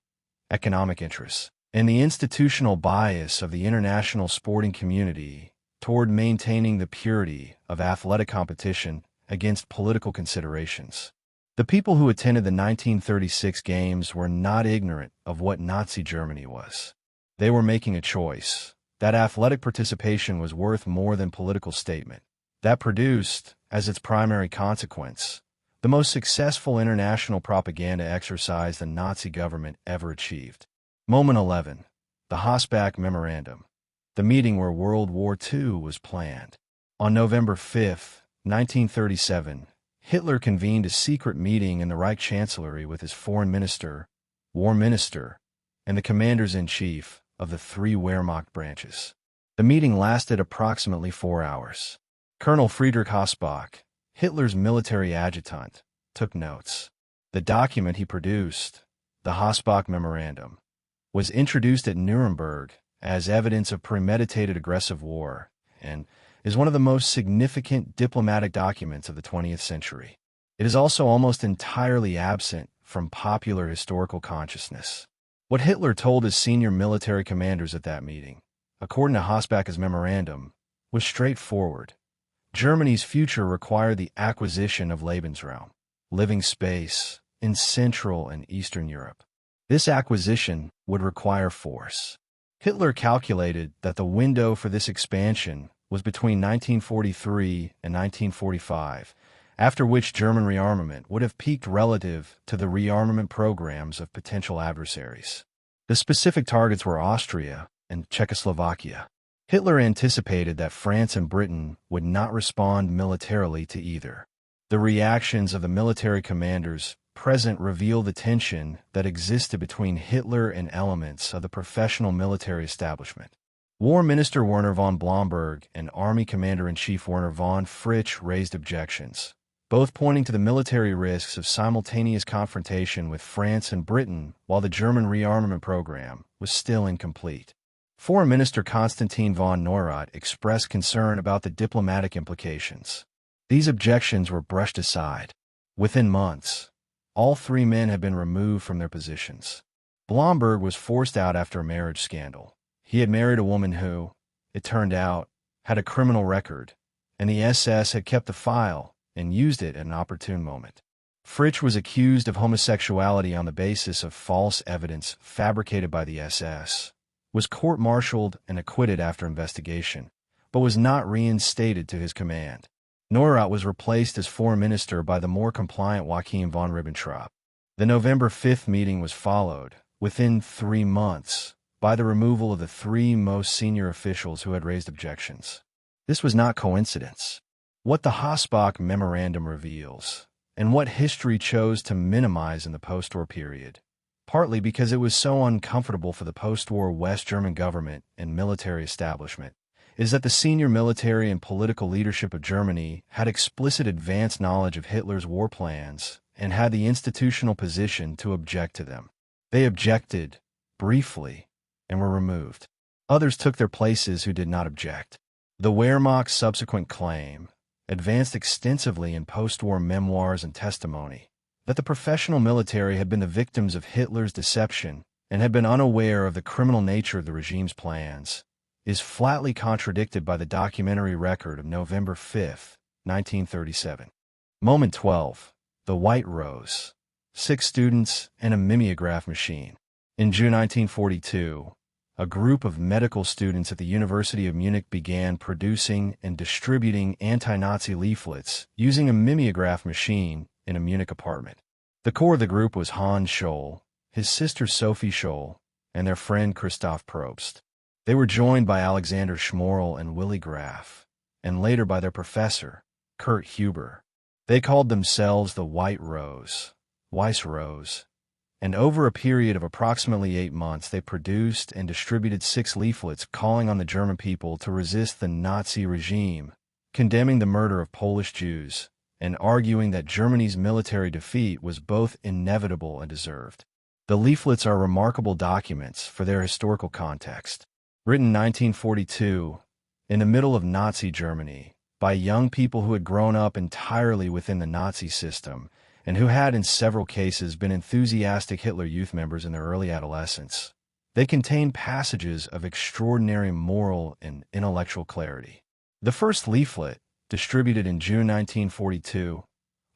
economic interests, and the institutional bias of the international sporting community toward maintaining the purity of athletic competition against political considerations. The people who attended the 1936 Games were not ignorant of what Nazi Germany was. They were making a choice. That athletic participation was worth more than political statement. That produced, as its primary consequence, the most successful international propaganda exercise the Nazi government ever achieved. Moment 11. The Hossbach Memorandum. The meeting where World War II was planned. On November 5, 1937, Hitler convened a secret meeting in the Reich Chancellery with his foreign minister, war minister, and the commanders-in-chief of the three Wehrmacht branches. The meeting lasted approximately 4 hours. Colonel Friedrich Hossbach, Hitler's military adjutant, took notes. The document he produced, the Hossbach Memorandum, was introduced at Nuremberg as evidence of premeditated aggressive war and is one of the most significant diplomatic documents of the 20th century. It is also almost entirely absent from popular historical consciousness. What Hitler told his senior military commanders at that meeting, according to Hossbach's memorandum, was straightforward. Germany's future required the acquisition of Lebensraum, living space, in Central and Eastern Europe. This acquisition would require force. Hitler calculated that the window for this expansion was between 1943 and 1945, after which German rearmament would have peaked relative to the rearmament programs of potential adversaries. The specific targets were Austria and Czechoslovakia. Hitler anticipated that France and Britain would not respond militarily to either. The reactions of the military commanders present reveal the tension that existed between Hitler and elements of the professional military establishment. War Minister Werner von Blomberg and Army Commander-in-Chief Werner von Fritsch raised objections, both pointing to the military risks of simultaneous confrontation with France and Britain while the German rearmament program was still incomplete. Foreign Minister Konstantin von Neurath expressed concern about the diplomatic implications. These objections were brushed aside. Within months, all three men had been removed from their positions. Blomberg was forced out after a marriage scandal. He had married a woman who, it turned out, had a criminal record, and the SS had kept the file and used it at an opportune moment. Fritsch was accused of homosexuality on the basis of false evidence fabricated by the SS, was court-martialed and acquitted after investigation, but was not reinstated to his command. Neurath was replaced as foreign minister by the more compliant Joachim von Ribbentrop. The November 5th meeting was followed, within 3 months, by the removal of the 3 most senior officials who had raised objections. This was not coincidence. What the Hossbach Memorandum reveals, and what history chose to minimize in the post-war period, partly because it was so uncomfortable for the post-war West German government and military establishment, is that the senior military and political leadership of Germany had explicit advanced knowledge of Hitler's war plans and had the institutional position to object to them. They objected, briefly, and were removed. Others took their places who did not object. The Wehrmacht's subsequent claim, advanced extensively in post-war memoirs and testimony, that the professional military had been the victims of Hitler's deception and had been unaware of the criminal nature of the regime's plans, is flatly contradicted by the documentary record of November 5, 1937. Moment 12. The White Rose. 6 students and a mimeograph machine. In June 1942, a group of medical students at the University of Munich began producing and distributing anti-Nazi leaflets using a mimeograph machine in a Munich apartment. The core of the group was Hans Scholl, his sister Sophie Scholl, and their friend Christoph Probst. They were joined by Alexander Schmorl and Willy Graf, and later by their professor, Kurt Huber. They called themselves the White Rose, Weiss Rose, and over a period of approximately 8 months they produced and distributed 6 leaflets calling on the German people to resist the Nazi regime, condemning the murder of Polish Jews, and arguing that Germany's military defeat was both inevitable and deserved. The leaflets are remarkable documents for their historical context. Written in 1942, in the middle of Nazi Germany, by young people who had grown up entirely within the Nazi system, and who had in several cases been enthusiastic Hitler Youth members in their early adolescence. They contain passages of extraordinary moral and intellectual clarity. The first leaflet, distributed in June 1942,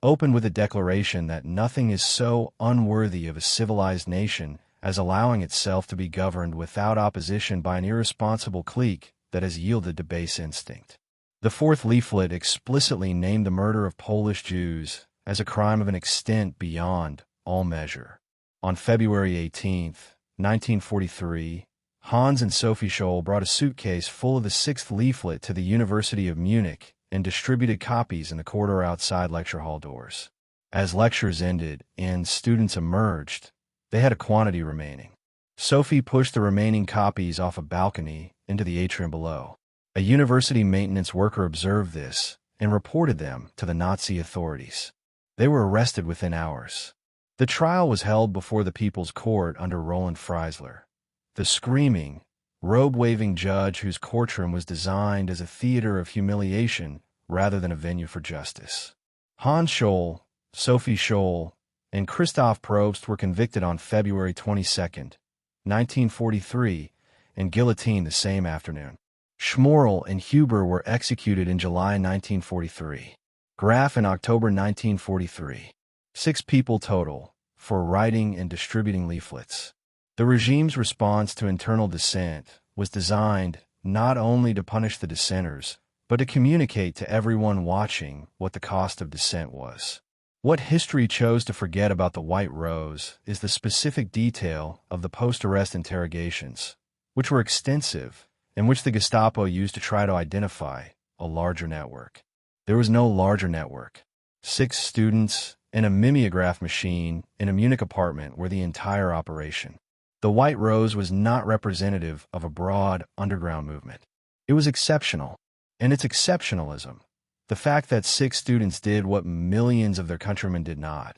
opened with a declaration that nothing is so unworthy of a civilized nation as allowing itself to be governed without opposition by an irresponsible clique that has yielded to base instinct. The fourth leaflet explicitly named the murder of Polish Jews as a crime of an extent beyond all measure. On February 18, 1943, Hans and Sophie Scholl brought a suitcase full of the 6th leaflet to the University of Munich and distributed copies in the corridor outside lecture hall doors. As lectures ended and students emerged, they had a quantity remaining. Sophie pushed the remaining copies off a balcony into the atrium below. A university maintenance worker observed this and reported them to the Nazi authorities. They were arrested within hours. The trial was held before the People's Court under Roland Freisler, the screaming, robe-waving judge whose courtroom was designed as a theater of humiliation rather than a venue for justice. Hans Scholl, Sophie Scholl, and Christoph Probst were convicted on February 22, 1943, and guillotined the same afternoon. Schmorl and Huber were executed in July 1943. Graf in October 1943. 6 people total, for writing and distributing leaflets. The regime's response to internal dissent was designed not only to punish the dissenters, but to communicate to everyone watching what the cost of dissent was. What history chose to forget about the White Rose is the specific detail of the post-arrest interrogations, which were extensive and which the Gestapo used to try to identify a larger network. There was no larger network. 6 students and a mimeograph machine in a Munich apartment were the entire operation. The White Rose was not representative of a broad underground movement. It was exceptional, and its exceptionalism, the fact that 6 students did what millions of their countrymen did not,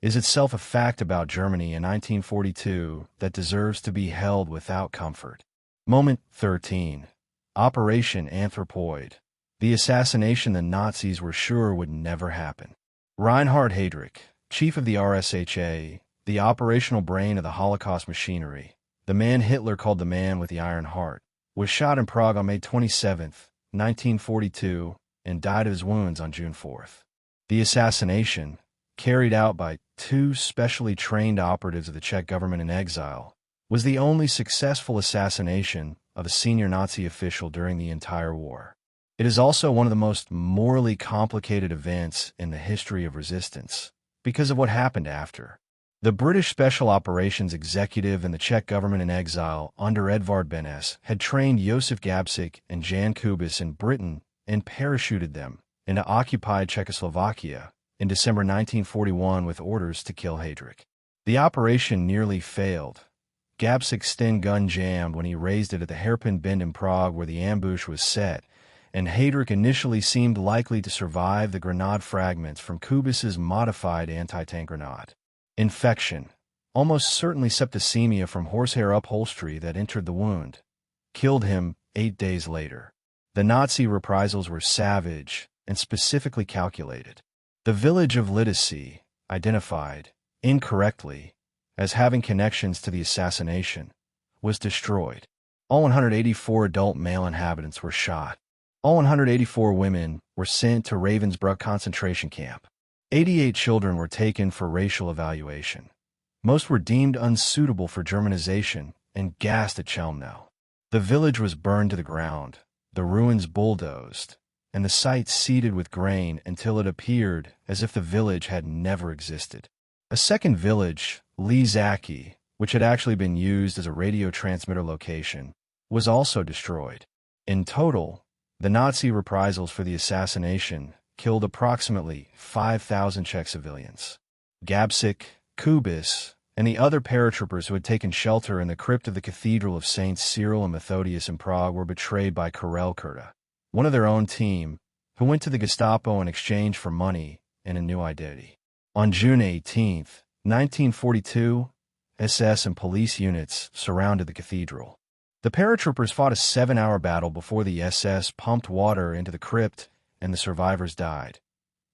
is itself a fact about Germany in 1942 that deserves to be held without comfort. Moment 13. Operation Anthropoid. The assassination the Nazis were sure would never happen. Reinhard Heydrich, chief of the RSHA, the operational brain of the Holocaust machinery, the man Hitler called the man with the iron heart, was shot in Prague on May 27, 1942, and died of his wounds on June 4. The assassination, carried out by two specially trained operatives of the Czech government in exile, was the only successful assassination of a senior Nazi official during the entire war. It is also one of the most morally complicated events in the history of resistance because of what happened after. The British Special Operations Executive and the Czech government in exile under Edvard Benes had trained Josef Gabčík and Jan Kubis in Britain and parachuted them into occupied Czechoslovakia in December 1941 with orders to kill Heydrich. The operation nearly failed. Gabčík's Sten gun jammed when he raised it at the hairpin bend in Prague where the ambush was set, and Heydrich initially seemed likely to survive the grenade fragments from Kubis's modified anti-tank grenade. Infection, almost certainly septicemia from horsehair upholstery that entered the wound, killed him 8 days later. The Nazi reprisals were savage and specifically calculated. The village of Lidice, identified, incorrectly, as having connections to the assassination, was destroyed. All 184 adult male inhabitants were shot. All 184 women were sent to Ravensbrück concentration camp. 88 children were taken for racial evaluation. Most were deemed unsuitable for Germanization and gassed at Chelmno. The village was burned to the ground, the ruins bulldozed, and the site seeded with grain until it appeared as if the village had never existed. A second village, Lizaki, which had actually been used as a radio transmitter location, was also destroyed. In total, the Nazi reprisals for the assassination killed approximately 5,000 Czech civilians. Gabčík, Kubis, and the other paratroopers who had taken shelter in the crypt of the Cathedral of Saints Cyril and Methodius in Prague were betrayed by Karel Kurta, one of their own team, who went to the Gestapo in exchange for money and a new identity. On June 18, 1942, SS and police units surrounded the cathedral. The paratroopers fought a 7-hour battle before the SS pumped water into the crypt and the survivors died,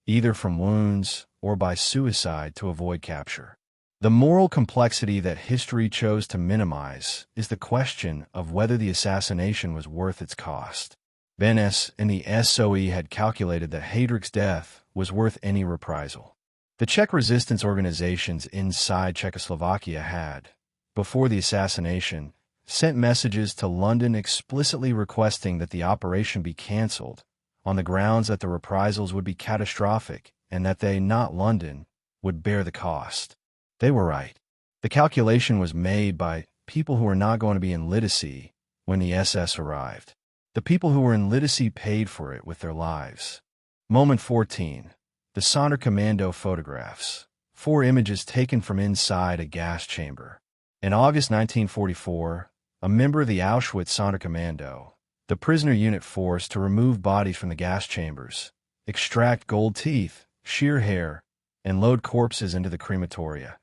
either from wounds or by suicide to avoid capture. The moral complexity that history chose to minimize is the question of whether the assassination was worth its cost. Benes and the SOE had calculated that Heydrich's death was worth any reprisal. The Czech resistance organizations inside Czechoslovakia had, before the assassination, sent messages to London explicitly requesting that the operation be cancelled on the grounds that the reprisals would be catastrophic and that they, not London, would bear the cost. They were right. The calculation was made by people who were not going to be in Lidice when the SS arrived. The people who were in Lidice paid for it with their lives. Moment 14. The Sonderkommando photographs. 4 images taken from inside a gas chamber. In August 1944, a member of the Auschwitz Sonderkommando, the prisoner unit forced to remove bodies from the gas chambers, extract gold teeth, shear hair, and load corpses into the crematoria,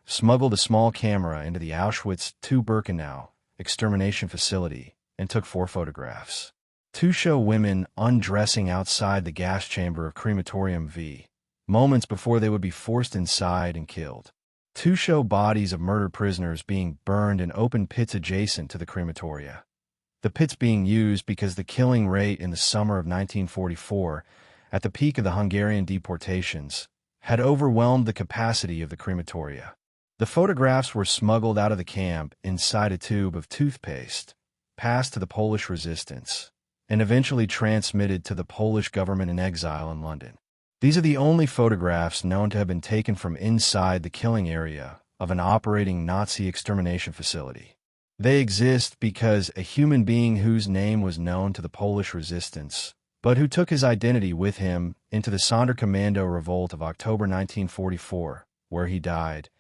smuggled a small camera into the Auschwitz II-Birkenau extermination facility, and took 4 photographs. 2 show women undressing outside the gas chamber of Crematorium V, moments before they would be forced inside and killed. 2 show bodies of murdered prisoners being burned in open pits adjacent to the crematoria. The pits being used because the killing rate in the summer of 1944, at the peak of the Hungarian deportations, had overwhelmed the capacity of the crematoria. The photographs were smuggled out of the camp inside a tube of toothpaste, passed to the Polish resistance, and eventually transmitted to the Polish government in exile in London. These are the only photographs known to have been taken from inside the killing area of an operating Nazi extermination facility. They exist because a human being whose name was known to the Polish resistance, but who took his identity with him into the Sonderkommando revolt of October 1944, where he died,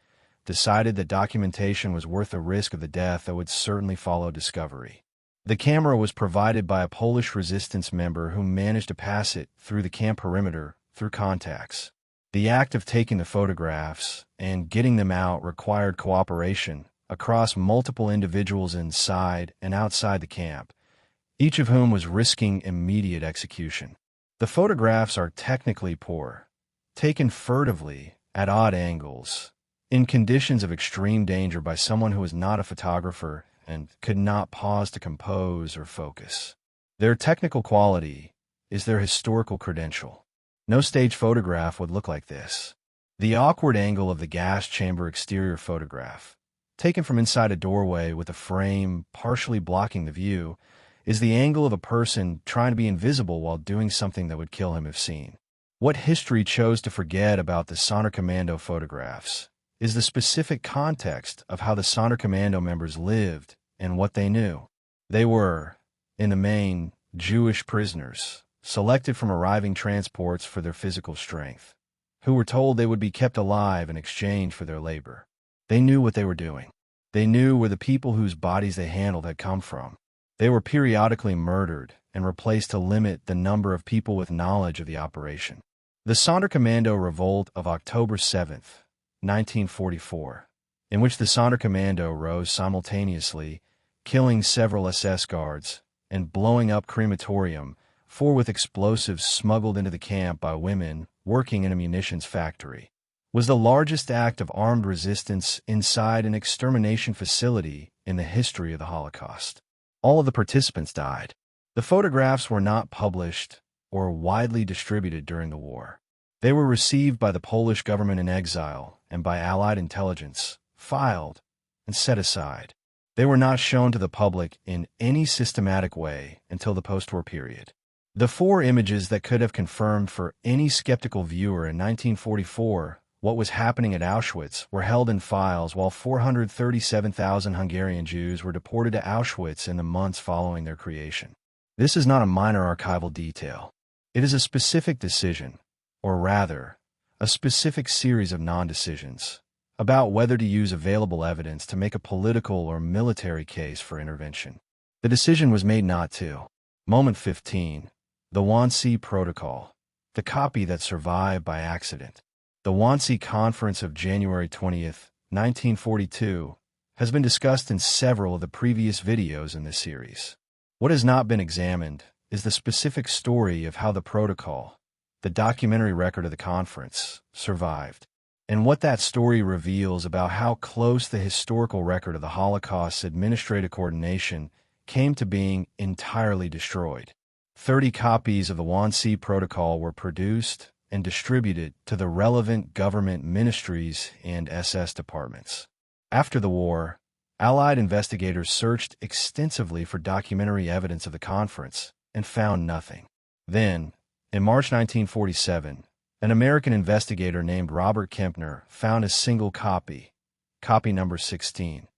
decided that documentation was worth the risk of the death that would certainly follow discovery. The camera was provided by a Polish resistance member who managed to pass it through the camp perimeter through contacts. The act of taking the photographs and getting them out required cooperation across multiple individuals inside and outside the camp, each of whom was risking immediate execution. The photographs are technically poor, taken furtively at odd angles, in conditions of extreme danger by someone who was not a photographer and could not pause to compose or focus. Their technical quality is their historical credential. No stage photograph would look like this. The awkward angle of the gas chamber exterior photograph, taken from inside a doorway with a frame partially blocking the view, is the angle of a person trying to be invisible while doing something that would kill him if seen. What history chose to forget about the Sonderkommando photographs is the specific context of how the Sonderkommando members lived and what they knew. They were, in the main, Jewish prisoners, selected from arriving transports for their physical strength, who were told they would be kept alive in exchange for their labor. They knew what they were doing. They knew where the people whose bodies they handled had come from. They were periodically murdered and replaced to limit the number of people with knowledge of the operation. The Sonderkommando revolt of October 7th, 1944, in which the Sonderkommando rose simultaneously, killing several SS guards and blowing up crematorium, with explosives smuggled into the camp by women working in a munitions factory, was the largest act of armed resistance inside an extermination facility in the history of the Holocaust. All of the participants died. The photographs were not published or widely distributed during the war. They were received by the Polish government in exile and by Allied intelligence, filed, and set aside. They were not shown to the public in any systematic way until the post-war period. The 4 images that could have confirmed for any skeptical viewer in 1944 what was happening at Auschwitz were held in files while 437,000 Hungarian Jews were deported to Auschwitz in the months following their creation. This is not a minor archival detail. It is a specific decision, or rather, a specific series of non-decisions, about whether to use available evidence to make a political or military case for intervention. The decision was made not to. Moment 15. The Wannsee Protocol, the copy that survived by accident. The Wannsee Conference of January 20th, 1942, has been discussed in several of the previous videos in this series. What has not been examined is the specific story of how the protocol, the documentary record of the conference, survived, and what that story reveals about how close the historical record of the Holocaust's administrative coordination came to being entirely destroyed. 30 copies of the Wannsee Protocol were produced and distributed to the relevant government ministries and SS departments. After the war, Allied investigators searched extensively for documentary evidence of the conference and found nothing. Then, in March 1947, an American investigator named Robert Kempner found a single copy, copy number 16,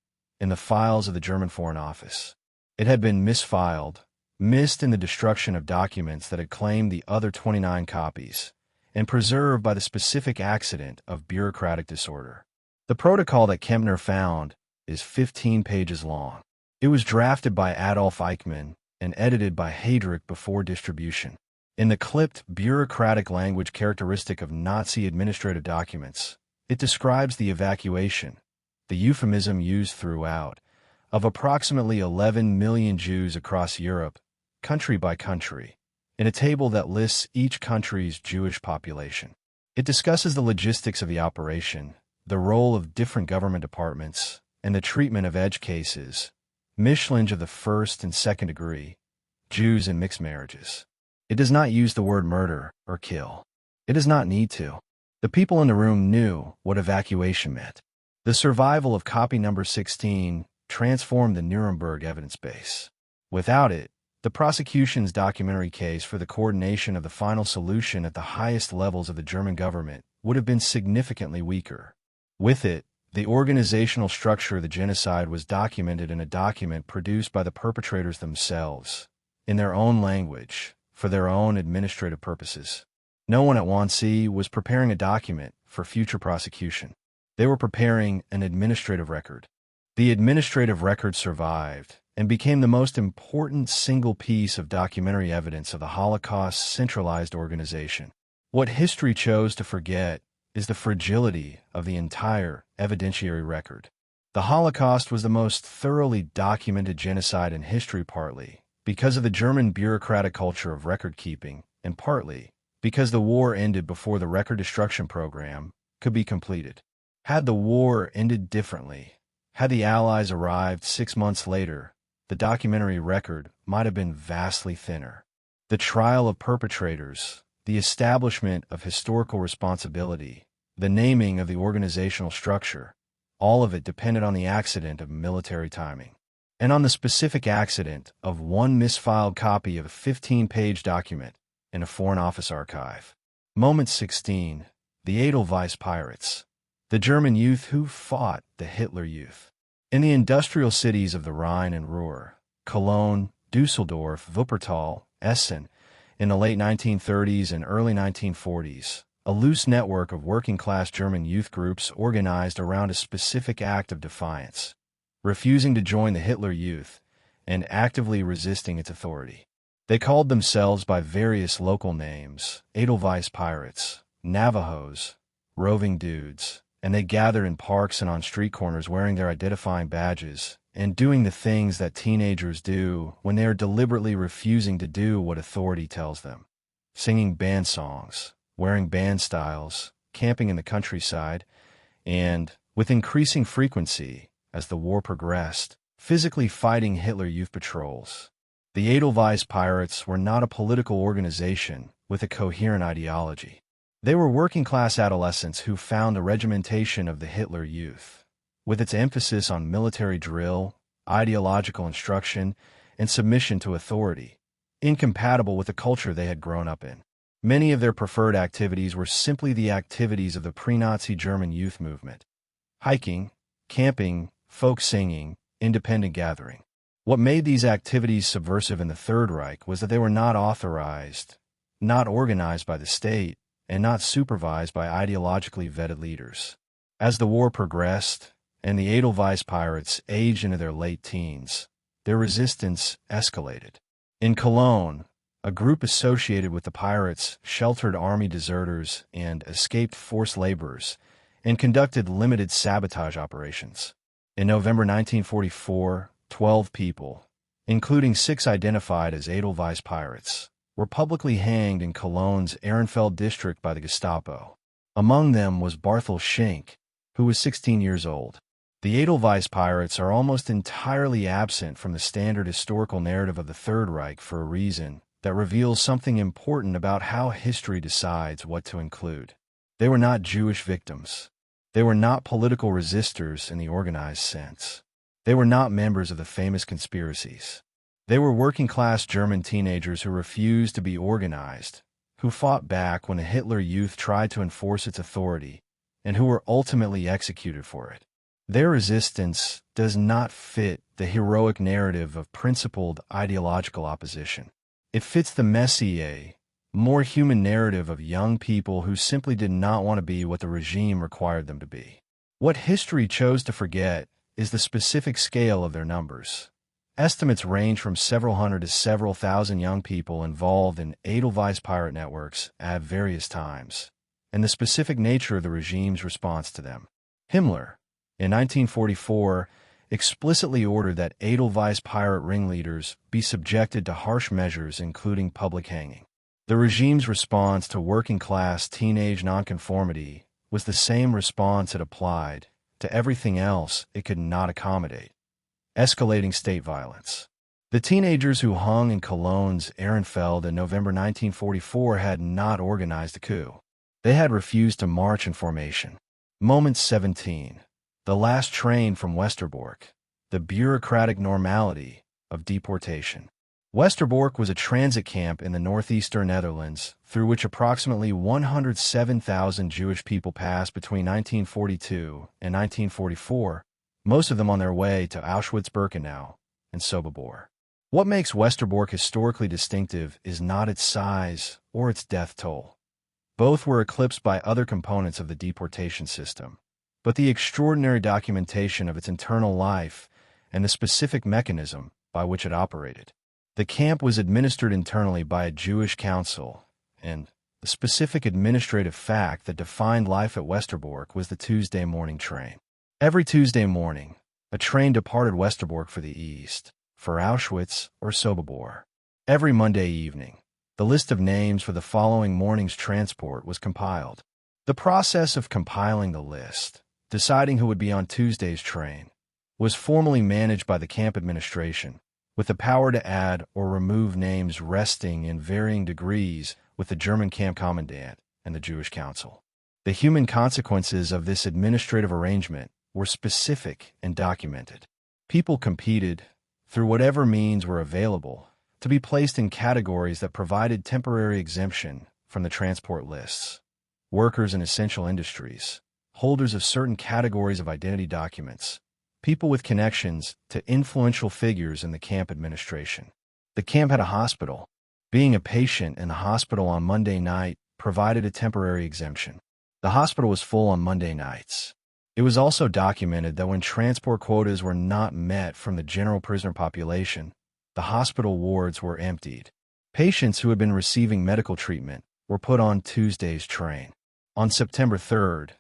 in the files of the German Foreign Office. It had been misfiled, missed in the destruction of documents that had claimed the other 29 copies, and preserved by the specific accident of bureaucratic disorder. The protocol that Kempner found is 15 pages long. It was drafted by Adolf Eichmann and edited by Heydrich before distribution. In the clipped, bureaucratic language characteristic of Nazi administrative documents, it describes the evacuation, the euphemism used throughout, of approximately 11 million Jews across Europe, country by country, in a table that lists each country's Jewish population. It discusses the logistics of the operation, the role of different government departments, and the treatment of edge cases, mischlinge of the first and second degree, Jews and mixed marriages. It does not use the word murder or kill. It does not need to. The people in the room knew what evacuation meant. The survival of copy number 16 transformed the Nuremberg evidence base. Without it, the prosecution's documentary case for the coordination of the final solution at the highest levels of the German government would have been significantly weaker. With it, the organizational structure of the genocide was documented in a document produced by the perpetrators themselves, in their own language, for their own administrative purposes. No one at Wannsee was preparing a document for future prosecution. They were preparing an administrative record. The administrative record survived and became the most important single piece of documentary evidence of the Holocaust's centralized organization. What history chose to forget is the fragility of the entire evidentiary record. The Holocaust was the most thoroughly documented genocide in history, partly because of the German bureaucratic culture of record-keeping, and partly because the war ended before the record destruction program could be completed. Had the war ended differently, had the Allies arrived 6 months later, the documentary record might have been vastly thinner. The trial of perpetrators, the establishment of historical responsibility, the naming of the organizational structure, all of it depended on the accident of military timing, and on the specific accident of one misfiled copy of a 15-page document in a Foreign Office archive. Moment 16. The Edelweiss Pirates, the German youth who fought the Hitler Youth. In the industrial cities of the Rhine and Ruhr, Cologne, Dusseldorf, Wuppertal, Essen, in the late 1930s and early 1940s, a loose network of working-class German youth groups organized around a specific act of defiance, refusing to join the Hitler Youth and actively resisting its authority. They called themselves by various local names: Edelweiss Pirates, Navajos, Roving Dudes, and they gathered in parks and on street corners wearing their identifying badges and doing the things that teenagers do when they are deliberately refusing to do what authority tells them. Singing band songs, wearing band styles, camping in the countryside, and, with increasing frequency, as the war progressed, physically fighting Hitler Youth patrols. The Edelweiss Pirates were not a political organization with a coherent ideology. They were working-class adolescents who found the regimentation of the Hitler Youth, with its emphasis on military drill, ideological instruction, and submission to authority, incompatible with the culture they had grown up in. Many of their preferred activities were simply the activities of the pre-Nazi German youth movement: hiking, camping, folk singing, independent gathering. What made these activities subversive in the Third Reich was that they were not authorized, not organized by the state, and not supervised by ideologically vetted leaders. As the war progressed, and the Edelweiss Pirates aged into their late teens, their resistance escalated. In Cologne, a group associated with the pirates sheltered army deserters and escaped forced laborers and conducted limited sabotage operations. In November 1944, 12 people, including 6 identified as Edelweiss Pirates, were publicly hanged in Cologne's Ehrenfeld district by the Gestapo. Among them was Barthel Schenk, who was 16 years old. The Edelweiss Pirates are almost entirely absent from the standard historical narrative of the Third Reich for a reason that reveals something important about how history decides what to include. They were not Jewish victims. They were not political resistors in the organized sense. They were not members of the famous conspiracies. They were working-class German teenagers who refused to be organized, who fought back when the Hitler Youth tried to enforce its authority, and who were ultimately executed for it. Their resistance does not fit the heroic narrative of principled ideological opposition. It fits the messier, more human narrative of young people who simply did not want to be what the regime required them to be. What history chose to forget is the specific scale of their numbers. Estimates range from several hundred to several thousand young people involved in Edelweiss pirate networks at various times, and the specific nature of the regime's response to them. Himmler, in 1944, explicitly ordered that Edelweiss pirate ringleaders be subjected to harsh measures including public hanging. The regime's response to working-class teenage nonconformity was the same response it applied to everything else it could not accommodate: escalating state violence. The teenagers who hung in Cologne's Ehrenfeld in November 1944 had not organized a coup. They had refused to march in formation. Moment 17. The last train from Westerbork, the bureaucratic normality of deportation. Westerbork was a transit camp in the northeastern Netherlands through which approximately 107,000 Jewish people passed between 1942 and 1944, most of them on their way to Auschwitz-Birkenau and Sobibor. What makes Westerbork historically distinctive is not its size or its death toll. Both were eclipsed by other components of the deportation system, but the extraordinary documentation of its internal life and the specific mechanism by which it operated. The camp was administered internally by a Jewish council, and the specific administrative fact that defined life at Westerbork was the Tuesday morning train. Every Tuesday morning, a train departed Westerbork for the east, for Auschwitz or Sobibor. Every Monday evening, the list of names for the following morning's transport was compiled. The process of compiling the list, deciding who would be on Tuesday's train, was formally managed by the camp administration, with the power to add or remove names resting in varying degrees with the German camp commandant and the Jewish council. The human consequences of this administrative arrangement were specific and documented. People competed, through whatever means were available, to be placed in categories that provided temporary exemption from the transport lists. Workers in essential industries, holders of certain categories of identity documents, people with connections to influential figures in the camp administration. The camp had a hospital. Being a patient in the hospital on Monday night provided a temporary exemption. The hospital was full on Monday nights. It was also documented that when transport quotas were not met from the general prisoner population, the hospital wards were emptied. Patients who had been receiving medical treatment were put on Tuesday's train. On September 3rd,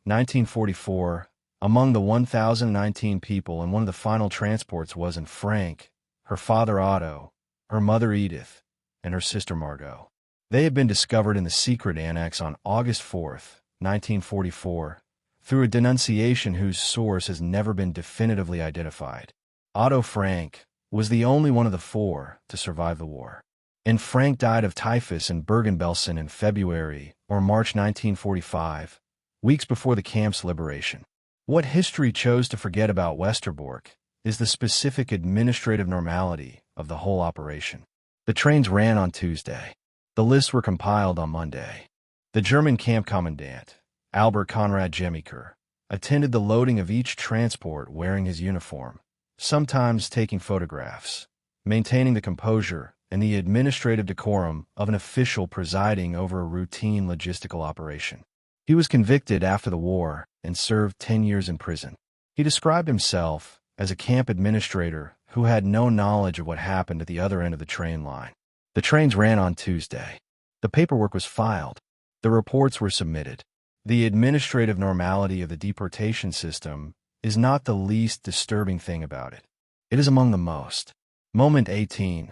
1944, among the 1,019 people in one of the final transports was Anne Frank, her father Otto, her mother Edith, and her sister Margot. They had been discovered in the secret annex on August 4th, 1944, through a denunciation whose source has never been definitively identified. Otto Frank was the only one of the four to survive the war. And Frank died of typhus in Bergen-Belsen in February or March 1945, weeks before the camp's liberation. What history chose to forget about Westerbork is the specific administrative normality of the whole operation. The trains ran on Tuesday. The lists were compiled on Monday. The German camp commandant, Albert Konrad Jemiker, attended the loading of each transport wearing his uniform, sometimes taking photographs, maintaining the composure and the administrative decorum of an official presiding over a routine logistical operation. He was convicted after the war and served 10 years in prison. He described himself as a camp administrator who had no knowledge of what happened at the other end of the train line. The trains ran on Tuesday. The paperwork was filed. The reports were submitted. The administrative normality of the deportation system is not the least disturbing thing about it. It is among the most. Moment 18.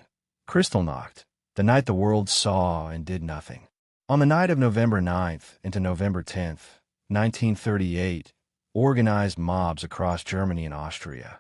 Kristallnacht, the night the world saw and did nothing. On the night of November 9th into November 10th, 1938, organized mobs across Germany and Austria,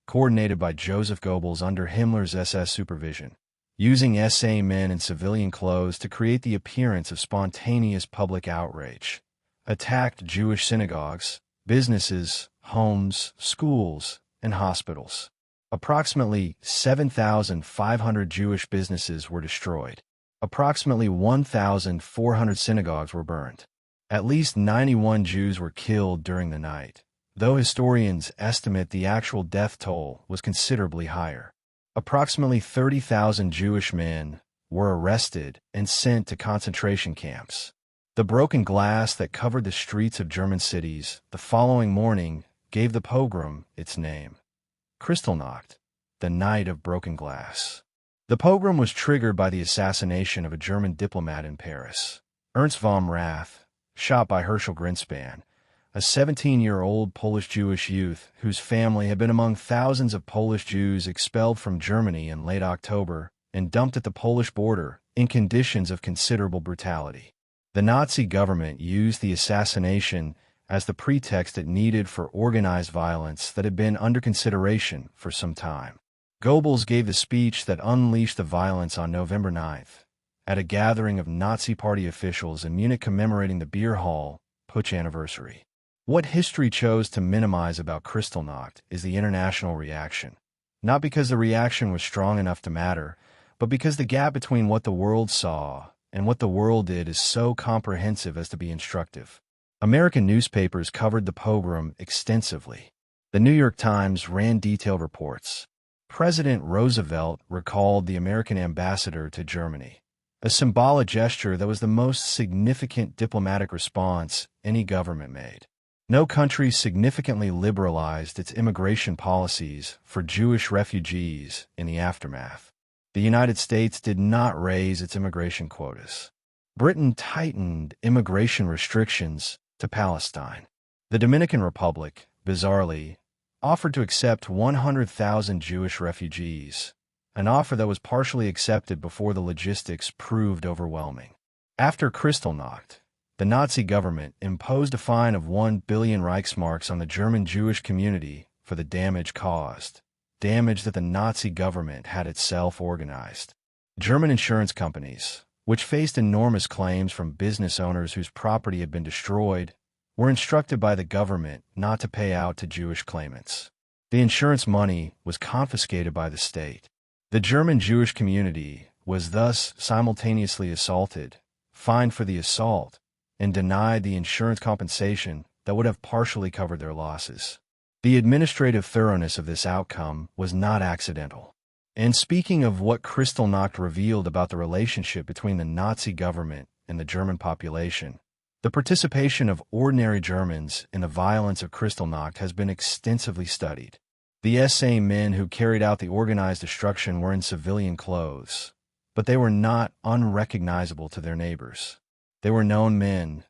coordinated by Joseph Goebbels under Himmler's SS supervision, using SA men in civilian clothes to create the appearance of spontaneous public outrage, attacked Jewish synagogues, businesses, homes, schools, and hospitals. Approximately 7,500 Jewish businesses were destroyed. Approximately 1,400 synagogues were burned. At least 91 Jews were killed during the night, though historians estimate the actual death toll was considerably higher. Approximately 30,000 Jewish men were arrested and sent to concentration camps. The broken glass that covered the streets of German cities the following morning gave the pogrom its name. Kristallnacht, the night of broken glass. The pogrom was triggered by the assassination of a German diplomat in Paris, Ernst von Rath, shot by Herschel Greenspan, a 17-year-old Polish-Jewish youth whose family had been among thousands of Polish Jews expelled from Germany in late October and dumped at the Polish border in conditions of considerable brutality. The Nazi government used the assassination as the pretext it needed for organized violence that had been under consideration for some time. Goebbels gave the speech that unleashed the violence on November 9th, at a gathering of Nazi Party officials in Munich commemorating the Beer Hall Putsch anniversary. What history chose to minimize about Kristallnacht is the international reaction. Not because the reaction was strong enough to matter, but because the gap between what the world saw and what the world did is so comprehensive as to be instructive. American newspapers covered the pogrom extensively. The New York Times ran detailed reports. President Roosevelt recalled the American ambassador to Germany, a symbolic gesture that was the most significant diplomatic response any government made. No country significantly liberalized its immigration policies for Jewish refugees in the aftermath. The United States did not raise its immigration quotas. Britain tightened immigration restrictions to Palestine. The Dominican Republic, bizarrely, offered to accept 100,000 Jewish refugees, an offer that was partially accepted before the logistics proved overwhelming. After Kristallnacht, the Nazi government imposed a fine of 1 billion Reichsmarks on the German Jewish community for the damage caused, damage that the Nazi government had itself organized. German insurance companies, which faced enormous claims from business owners whose property had been destroyed, were instructed by the government not to pay out to Jewish claimants. The insurance money was confiscated by the state. The German Jewish community was thus simultaneously assaulted, fined for the assault, and denied the insurance compensation that would have partially covered their losses. The administrative thoroughness of this outcome was not accidental. And speaking of what Kristallnacht revealed about the relationship between the Nazi government and the German population, the participation of ordinary Germans in the violence of Kristallnacht has been extensively studied. The SA men who carried out the organized destruction were in civilian clothes, but they were not unrecognizable to their neighbors. They were known men,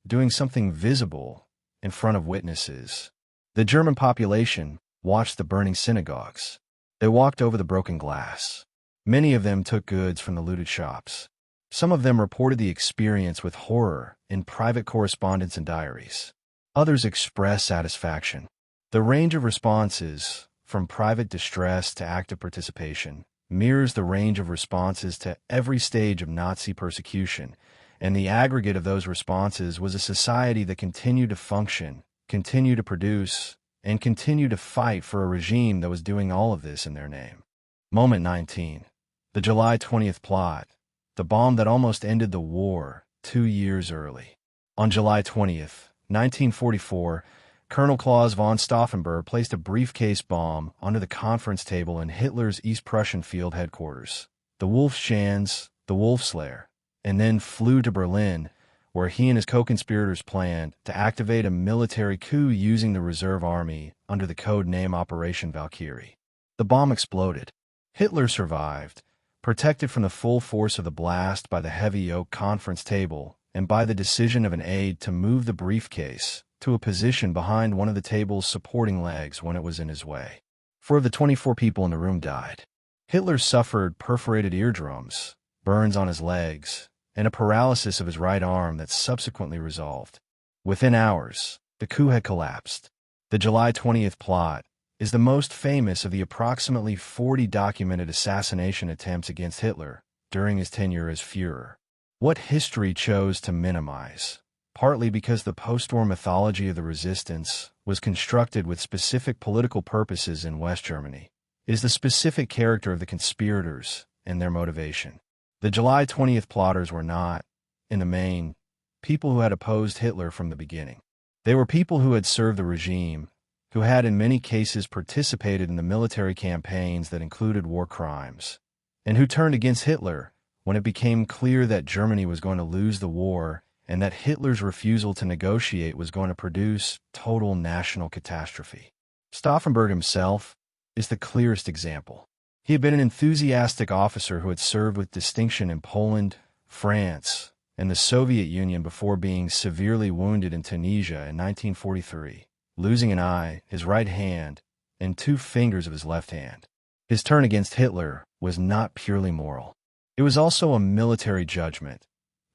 doing something visible in front of witnesses. The German population watched the burning synagogues. They walked over the broken glass. Many of them took goods from the looted shops. Some of them reported the experience with horror in private correspondence and diaries. Others expressed satisfaction. The range of responses, from private distress to active participation, mirrors the range of responses to every stage of Nazi persecution, and the aggregate of those responses was a society that continued to function, continued to produce, and continued to fight for a regime that was doing all of this in their name. Moment 19. The July 20th plot. The bomb that almost ended the war 2 years early. On July 20th, 1944, Colonel Claus von Stauffenberg placed a briefcase bomb under the conference table in Hitler's East Prussian field headquarters, the Wolfschanz, the Wolfslayer, and then flew to Berlin, where he and his co-conspirators planned to activate a military coup using the reserve army under the code name Operation Valkyrie. The bomb exploded. Hitler survived, protected from the full force of the blast by the heavy oak conference table and by the decision of an aide to move the briefcase to a position behind one of the table's supporting legs when it was in his way. 4 of the 24 people in the room died. Hitler suffered perforated eardrums, burns on his legs, and a paralysis of his right arm that subsequently resolved. Within hours, the coup had collapsed. The July 20th plot is the most famous of the approximately 40 documented assassination attempts against Hitler during his tenure as Führer. What history chose to minimize, partly because the post-war mythology of the resistance was constructed with specific political purposes in West Germany, is the specific character of the conspirators and their motivation. The July 20th plotters were not, in the main, people who had opposed Hitler from the beginning. They were people who had served the regime, who had in many cases participated in the military campaigns that included war crimes, and who turned against Hitler when it became clear that Germany was going to lose the war and that Hitler's refusal to negotiate was going to produce total national catastrophe. Stauffenberg himself is the clearest example. He had been an enthusiastic officer who had served with distinction in Poland, France, and the Soviet Union before being severely wounded in Tunisia in 1943, losing an eye, his right hand, and 2 fingers of his left hand. His turn against Hitler was not purely moral. It was also a military judgment.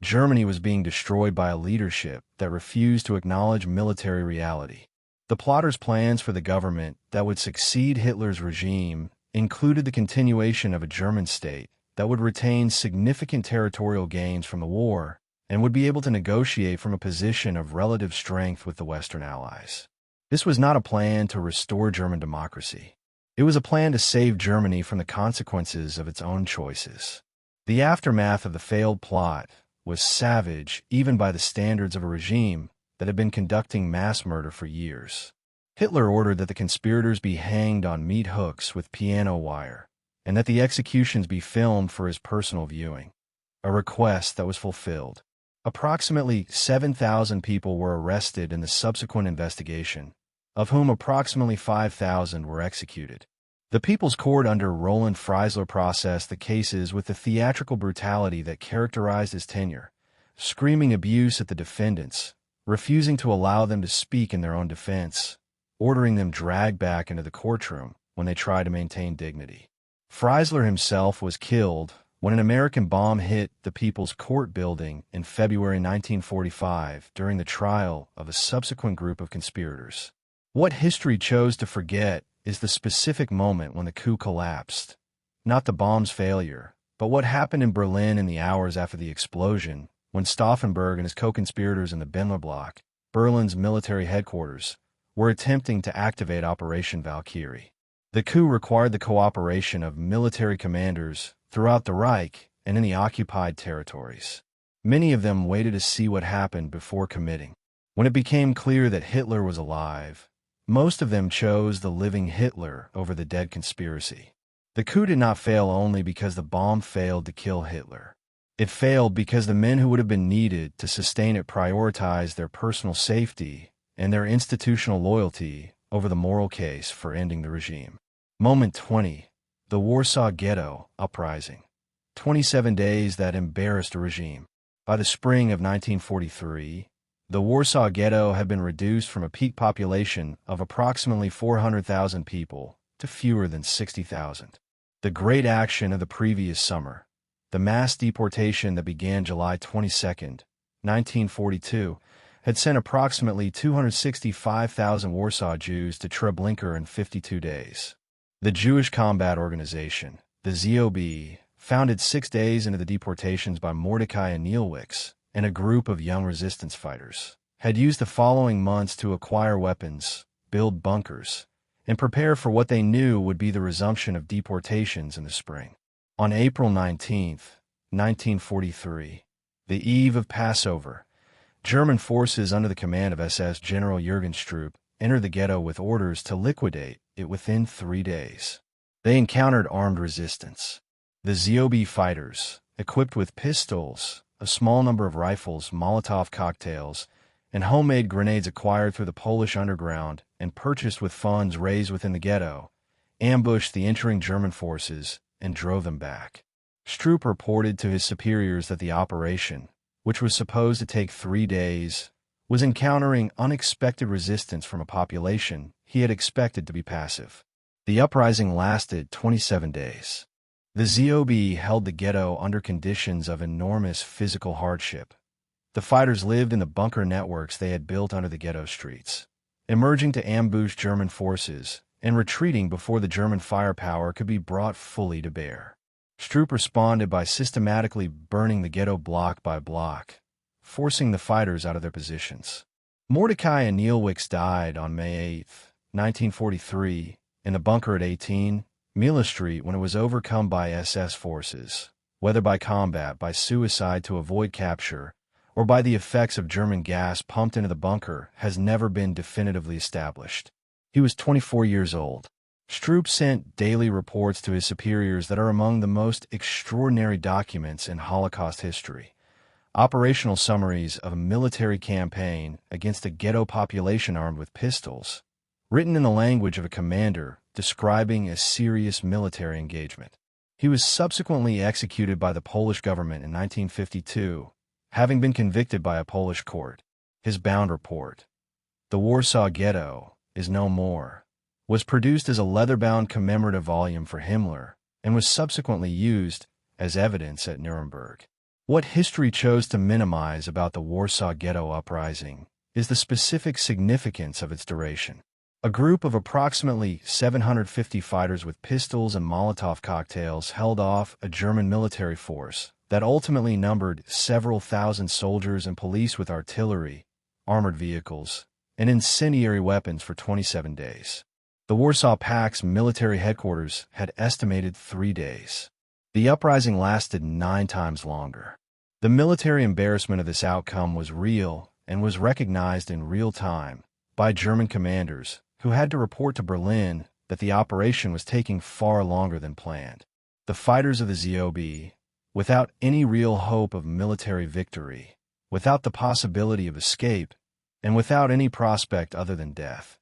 Germany was being destroyed by a leadership that refused to acknowledge military reality. The plotters' plans for the government that would succeed Hitler's regime included the continuation of a German state that would retain significant territorial gains from the war and would be able to negotiate from a position of relative strength with the Western Allies. This was not a plan to restore German democracy. It was a plan to save Germany from the consequences of its own choices. The aftermath of the failed plot was savage even by the standards of a regime that had been conducting mass murder for years. Hitler ordered that the conspirators be hanged on meat hooks with piano wire, and that the executions be filmed for his personal viewing, a request that was fulfilled. Approximately 7,000 people were arrested in the subsequent investigation, of whom approximately 5,000 were executed. The People's Court under Roland Freisler processed the cases with the theatrical brutality that characterized his tenure, screaming abuse at the defendants, refusing to allow them to speak in their own defense, ordering them dragged back into the courtroom when they tried to maintain dignity. Freisler himself was killed when an American bomb hit the People's Court building in February 1945 during the trial of a subsequent group of conspirators. What history chose to forget is the specific moment when the coup collapsed, not the bomb's failure, But what happened in Berlin in the hours after the explosion, when Stauffenberg and his co-conspirators in the Benler block, Berlin's military headquarters, were attempting to activate Operation Valkyrie? The coup required the cooperation of military commanders throughout the Reich and in the occupied territories. Many of them waited to see what happened before committing. When it became clear that Hitler was alive, most of them chose the living Hitler over the dead conspiracy. The coup did not fail only because the bomb failed to kill Hitler. It failed because the men who would have been needed to sustain it prioritized their personal safety and their institutional loyalty over the moral case for ending the regime. Moment 20. The Warsaw Ghetto Uprising. 27 days that embarrassed a regime. By the spring of 1943, the Warsaw Ghetto had been reduced from a peak population of approximately 400,000 people to fewer than 60,000. The great action of the previous summer, the mass deportation that began July 22, 1942, had sent approximately 265,000 Warsaw Jews to Treblinka in 52 days. The Jewish Combat Organization, the ZOB, founded 6 days into the deportations by Mordecai Anielewicz and a group of young resistance fighters, had used the following months to acquire weapons, build bunkers, and prepare for what they knew would be the resumption of deportations in the spring. On April 19, 1943, the eve of Passover, German forces under the command of SS General Jürgen Stroop entered the ghetto with orders to liquidate it within 3 days. They encountered armed resistance. The ZOB fighters, equipped with pistols, a small number of rifles, Molotov cocktails, and homemade grenades acquired through the Polish underground and purchased with funds raised within the ghetto, ambushed the entering German forces and drove them back. Stroop reported to his superiors that the operation, which was supposed to take 3 days, was encountering unexpected resistance from a population he had expected to be passive. The uprising lasted 27 days. The ZOB held the ghetto under conditions of enormous physical hardship. The fighters lived in the bunker networks they had built under the ghetto streets, emerging to ambush German forces and retreating before the German firepower could be brought fully to bear. Stroop responded by systematically burning the ghetto block by block, forcing the fighters out of their positions. Mordecai Anielewicz died on May 8, 1943, in the bunker at 18 Mila Street when it was overcome by SS forces, whether by combat, by suicide to avoid capture, or by the effects of German gas pumped into the bunker has never been definitively established. He was 24 years old. Stroop sent daily reports to his superiors that are among the most extraordinary documents in Holocaust history. Operational summaries of a military campaign against a ghetto population armed with pistols, written in the language of a commander describing a serious military engagement. He was subsequently executed by the Polish government in 1952, having been convicted by a Polish court. His bound report, "The Warsaw Ghetto is No More," was produced as a leather-bound commemorative volume for Himmler and was subsequently used as evidence at Nuremberg. What history chose to minimize about the Warsaw Ghetto uprising is the specific significance of its duration. A group of approximately 750 fighters with pistols and Molotov cocktails held off a German military force that ultimately numbered several thousand soldiers and police with artillery, armored vehicles, and incendiary weapons for 27 days. The Warsaw Pact's military headquarters had estimated 3 days. The uprising lasted 9 times longer. The military embarrassment of this outcome was real and was recognized in real time by German commanders who had to report to Berlin that the operation was taking far longer than planned. The fighters of the ZOB, without any real hope of military victory, without the possibility of escape, and without any prospect other than death,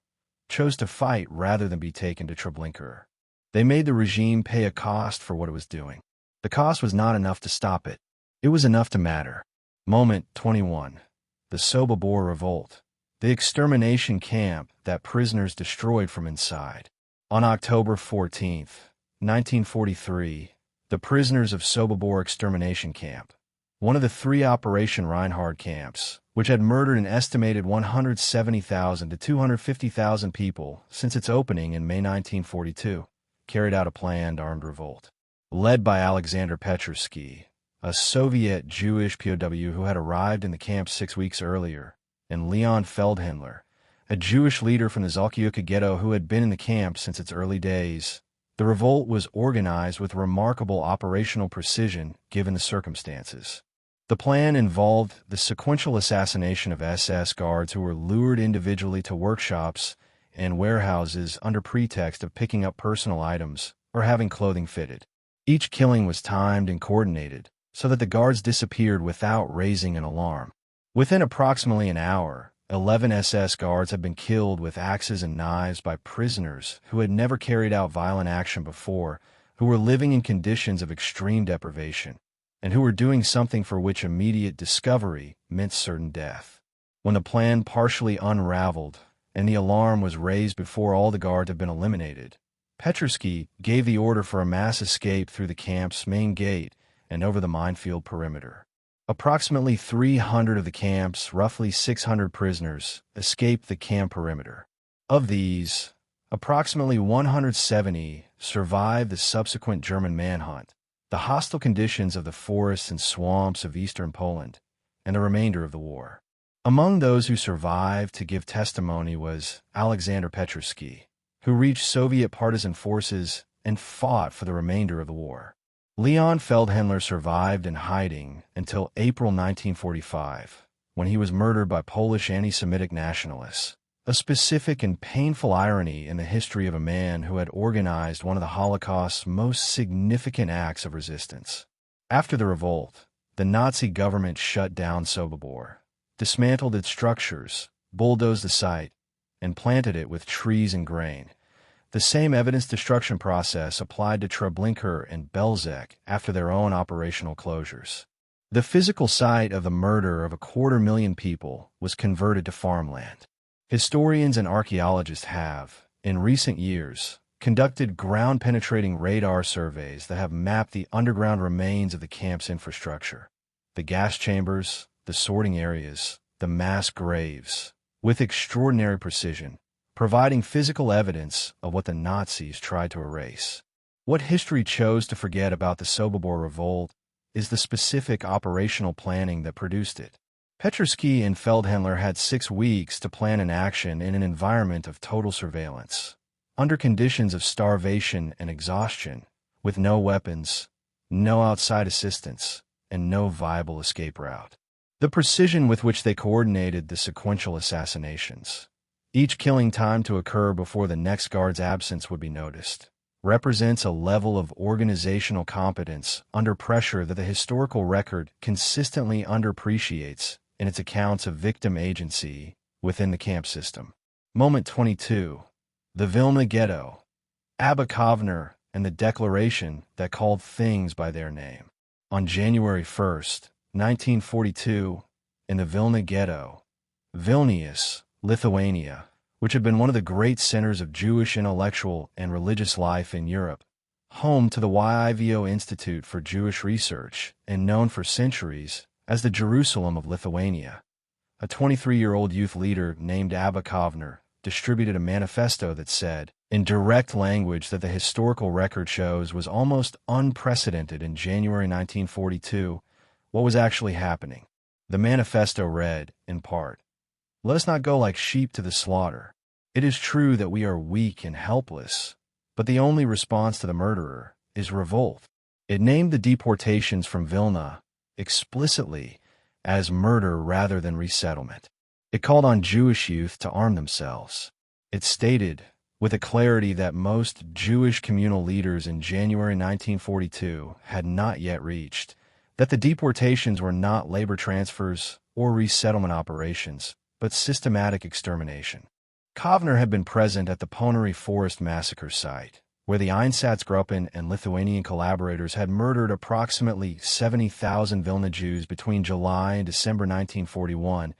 chose to fight rather than be taken to Treblinka. They made the regime pay a cost for what it was doing. The cost was not enough to stop it. It was enough to matter. Moment 21. The Sobibor Revolt. The extermination camp that prisoners destroyed from inside. On October 14, 1943, the prisoners of Sobibor extermination camp, one of the 3 Operation Reinhard camps, which had murdered an estimated 170,000 to 250,000 people since its opening in May 1942, carried out a planned armed revolt. led by Alexander Petrovsky, a Soviet Jewish POW who had arrived in the camp 6 weeks earlier, and Leon Feldhendler, a Jewish leader from the Zolkiuka ghetto who had been in the camp since its early days. The revolt was organized with remarkable operational precision given the circumstances. The plan involved the sequential assassination of SS guards who were lured individually to workshops and warehouses under pretext of picking up personal items or having clothing fitted. Each killing was timed and coordinated so that the guards disappeared without raising an alarm. Within approximately an hour, 11 SS guards had been killed with axes and knives by prisoners who had never carried out violent action before, who were living in conditions of extreme deprivation, and who were doing something for which immediate discovery meant certain death. When the plan partially unraveled and the alarm was raised before all the guards had been eliminated, Petrovsky gave the order for a mass escape through the camp's main gate and over the minefield perimeter. Approximately 300 of the camp's roughly 600 prisoners escaped the camp perimeter. Of these, approximately 170 survived the subsequent German manhunt, the hostile conditions of the forests and swamps of eastern Poland, and the remainder of the war. Among those who survived to give testimony was Alexander Petrovsky, who reached Soviet partisan forces and fought for the remainder of the war. Leon Feldhendler survived in hiding until April 1945, when he was murdered by Polish anti-Semitic nationalists, a specific and painful irony in the history of a man who had organized one of the Holocaust's most significant acts of resistance. After the revolt, the Nazi government shut down Sobibor, dismantled its structures, bulldozed the site, and planted it with trees and grain. The same evidence destruction process applied to Treblinka and Belzec after their own operational closures. The physical site of the murder of 250,000 people was converted to farmland. Historians and archaeologists have, in recent years, conducted ground-penetrating radar surveys that have mapped the underground remains of the camp's infrastructure, the gas chambers, the sorting areas, the mass graves, with extraordinary precision, providing physical evidence of what the Nazis tried to erase. What history chose to forget about the Sobibor revolt is the specific operational planning that produced it. Petrovsky and Feldhendler had 6 weeks to plan an action in an environment of total surveillance, under conditions of starvation and exhaustion, with no weapons, no outside assistance, and no viable escape route. The precision with which they coordinated the sequential assassinations, each killing timed to occur before the next guard's absence would be noticed, represents a level of organizational competence under pressure that the historical record consistently underappreciates in its accounts of victim agency within the camp system. Moment 22. The Vilna Ghetto. Abba Kovner and the declaration that called things by their name. On January 1st, 1942, in the Vilna Ghetto, Vilnius, Lithuania, which had been one of the great centers of Jewish intellectual and religious life in Europe, home to the YIVO Institute for Jewish Research and known for centuries as the Jerusalem of Lithuania. A 23-year-old youth leader named Abba Kovner distributed a manifesto that said, in direct language that the historical record shows was almost unprecedented in January 1942, what was actually happening. The manifesto read, in part, "Let us not go like sheep to the slaughter. It is true that we are weak and helpless, but the only response to the murderer is revolt." It named the deportations from Vilna explicitly as murder rather than resettlement. It called on Jewish youth to arm themselves. It stated, with a clarity that most Jewish communal leaders in January 1942 had not yet reached, that the deportations were not labor transfers or resettlement operations, but systematic extermination. Kovner had been present at the Ponary Forest massacre site, where the Einsatzgruppen and Lithuanian collaborators had murdered approximately 70,000 Vilna Jews between July and December 1941,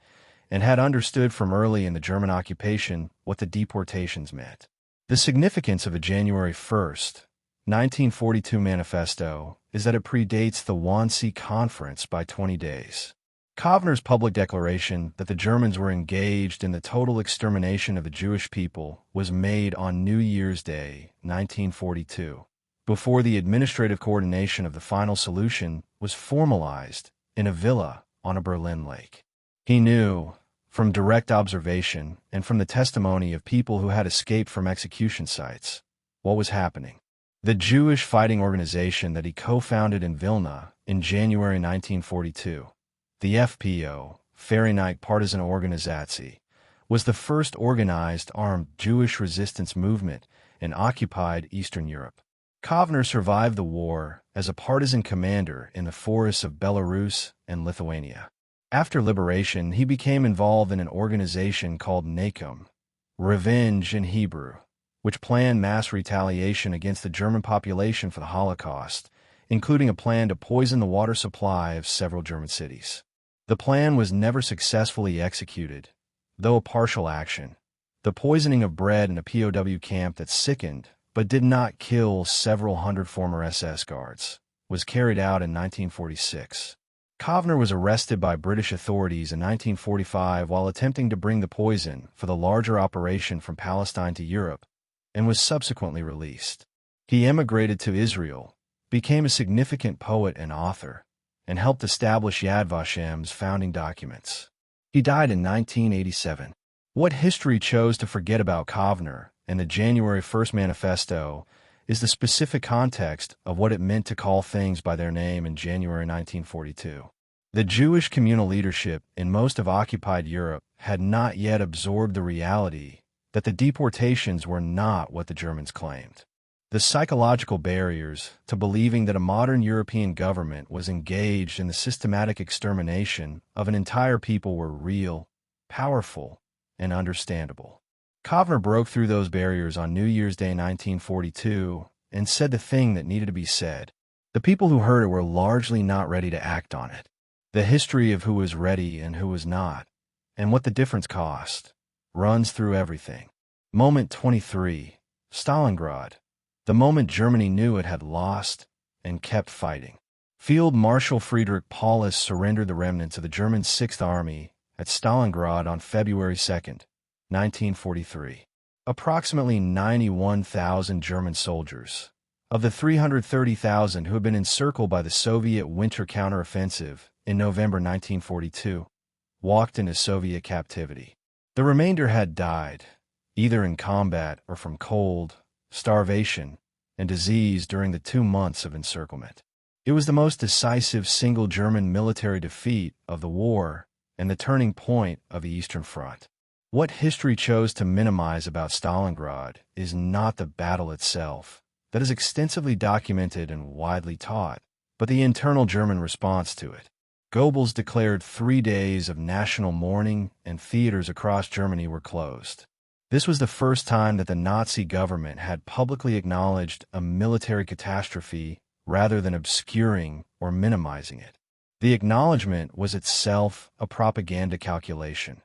and had understood from early in the German occupation what the deportations meant. The significance of a January 1st, 1942 manifesto is that it predates the Wannsee Conference by 20 days. Kovner's public declaration that the Germans were engaged in the total extermination of the Jewish people was made on New Year's Day, 1942, before the administrative coordination of the final solution was formalized in a villa on a Berlin lake. He knew, from direct observation and from the testimony of people who had escaped from execution sites, what was happening. The Jewish fighting organization that he co-founded in Vilna in January 1942, the FPO, Vereinigte Partisanenorganisatie, was the first organized armed Jewish resistance movement in occupied Eastern Europe. Kovner survived the war as a partisan commander in the forests of Belarus and Lithuania. After liberation, he became involved in an organization called Nakum, Revenge in Hebrew, which planned mass retaliation against the German population for the Holocaust, including a plan to poison the water supply of several German cities. The plan was never successfully executed, though a partial action, the poisoning of bread in a POW camp that sickened but did not kill several hundred former SS guards, was carried out in 1946. Kovner was arrested by British authorities in 1945 while attempting to bring the poison for the larger operation from Palestine to Europe, and was subsequently released. He emigrated to Israel, became a significant poet and author, and helped establish Yad Vashem's founding documents. He died in 1987. What history chose to forget about Kovner and the January 1st Manifesto is the specific context of what it meant to call things by their name in January 1942. The Jewish communal leadership in most of occupied Europe had not yet absorbed the reality that the deportations were not what the Germans claimed. The psychological barriers to believing that a modern European government was engaged in the systematic extermination of an entire people were real, powerful, and understandable. Kovner broke through those barriers on New Year's Day 1942 and said the thing that needed to be said. The people who heard it were largely not ready to act on it. The history of who was ready and who was not, and what the difference cost, runs through everything. Moment 23, Stalingrad. The moment Germany knew it had lost and kept fighting. Field Marshal Friedrich Paulus surrendered the remnants of the German Sixth Army at Stalingrad on February 2, 1943. Approximately 91,000 German soldiers, of the 330,000 who had been encircled by the Soviet winter counteroffensive in November 1942, walked into Soviet captivity. The remainder had died, either in combat or from cold, starvation, and disease during the 2 months of encirclement. It was the most decisive single German military defeat of the war and the turning point of the Eastern Front. What history chose to minimize about Stalingrad is not the battle itself, that is extensively documented and widely taught, but the internal German response to it. Goebbels declared 3 days of national mourning and theaters across Germany were closed. This was the first time that the Nazi government had publicly acknowledged a military catastrophe rather than obscuring or minimizing it. The acknowledgement was itself a propaganda calculation.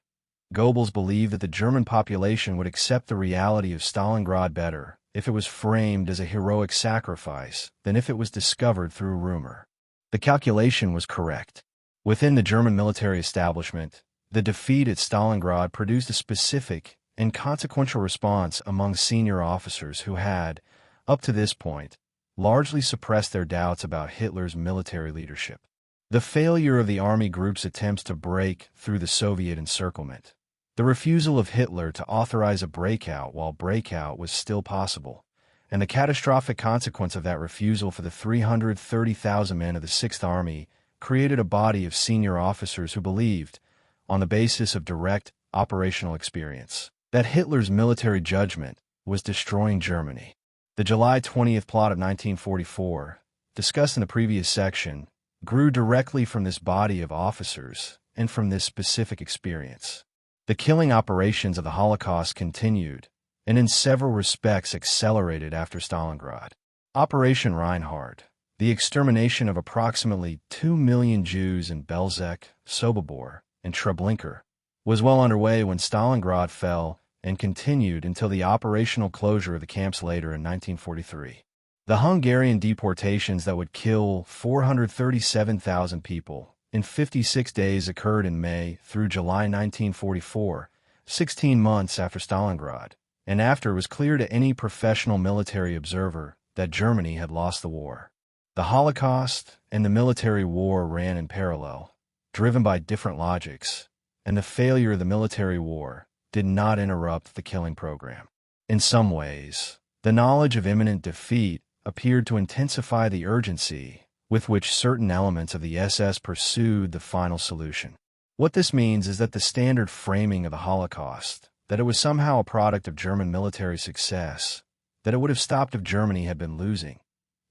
Goebbels believed that the German population would accept the reality of Stalingrad better if it was framed as a heroic sacrifice than if it was discovered through rumor. The calculation was correct. Within the German military establishment, the defeat at Stalingrad produced a specific and consequential response among senior officers who had, up to this point, largely suppressed their doubts about Hitler's military leadership. The failure of the army group's attempts to break through the Soviet encirclement, the refusal of Hitler to authorize a breakout while breakout was still possible, and the catastrophic consequence of that refusal for the 330,000 men of the Sixth Army created a body of senior officers who believed, on the basis of direct operational experience, that Hitler's military judgment was destroying Germany. The July 20th plot of 1944, discussed in the previous section, grew directly from this body of officers and from this specific experience. The killing operations of the Holocaust continued, and in several respects accelerated after Stalingrad. Operation Reinhard, the extermination of approximately 2 million Jews in Belzec, Sobibor, and Treblinka, was well underway when Stalingrad fell and continued until the operational closure of the camps later in 1943. The Hungarian deportations that would kill 437,000 people in 56 days occurred in May through July 1944, 16 months after Stalingrad, and after it was clear to any professional military observer that Germany had lost the war. The Holocaust and the military war ran in parallel, driven by different logics, and the failure of the military war did not interrupt the killing program. In some ways, the knowledge of imminent defeat appeared to intensify the urgency with which certain elements of the SS pursued the final solution. What this means is that the standard framing of the Holocaust, that it was somehow a product of German military success, that it would have stopped if Germany had been losing,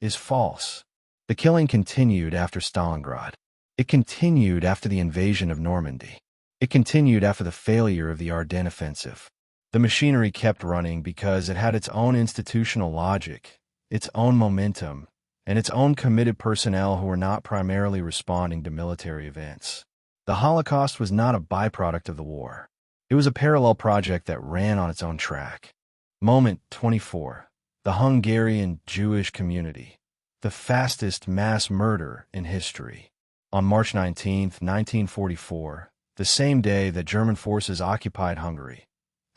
is false. The killing continued after Stalingrad. It continued after the invasion of Normandy. It continued after the failure of the Ardennes offensive. The machinery kept running because it had its own institutional logic, its own momentum, and its own committed personnel who were not primarily responding to military events. The Holocaust was not a byproduct of the war. It was a parallel project that ran on its own track. Moment 24. The Hungarian Jewish community. The fastest mass murder in history. On March 19, 1944, the same day that German forces occupied Hungary,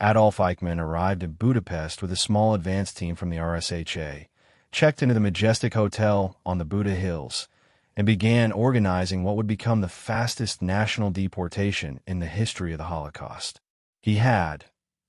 Adolf Eichmann arrived in Budapest with a small advance team from the RSHA, checked into the majestic hotel on the Buda Hills, and began organizing what would become the fastest national deportation in the history of the Holocaust. He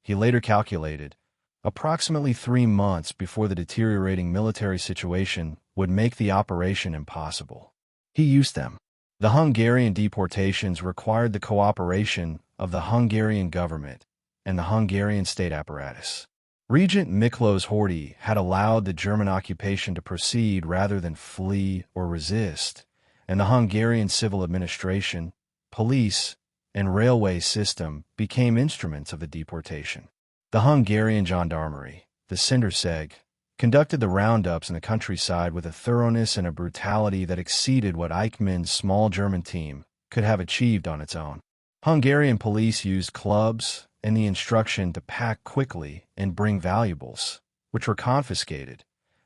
later calculated, approximately 3 months before the deteriorating military situation would make the operation impossible. He used them. The Hungarian deportations required the cooperation of the Hungarian government and the Hungarian state apparatus. Regent Miklós Horthy had allowed the German occupation to proceed rather than flee or resist, and the Hungarian civil administration, police, and railway system became instruments of the deportation. The Hungarian gendarmerie, the Sinderseg, conducted the roundups in the countryside with a thoroughness and a brutality that exceeded what Eichmann's small German team could have achieved on its own. Hungarian police used clubs and the instruction to pack quickly and bring valuables, which were confiscated,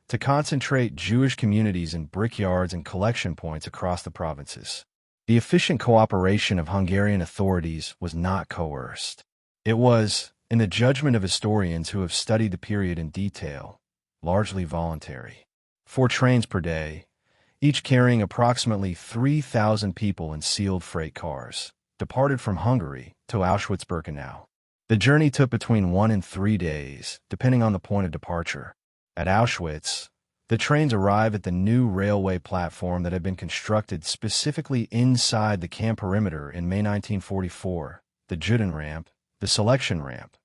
to concentrate Jewish communities in brickyards and collection points across the provinces. The efficient cooperation of Hungarian authorities was not coerced. It was, in the judgment of historians who have studied the period in detail, largely voluntary. 4 trains per day, each carrying approximately 3,000 people in sealed freight cars, departed from Hungary to Auschwitz-Birkenau. The journey took between 1 and 3 days, depending on the point of departure. At Auschwitz, the trains arrive at the new railway platform that had been constructed specifically inside the camp perimeter in May 1944, the Judenramp, the selection ramp,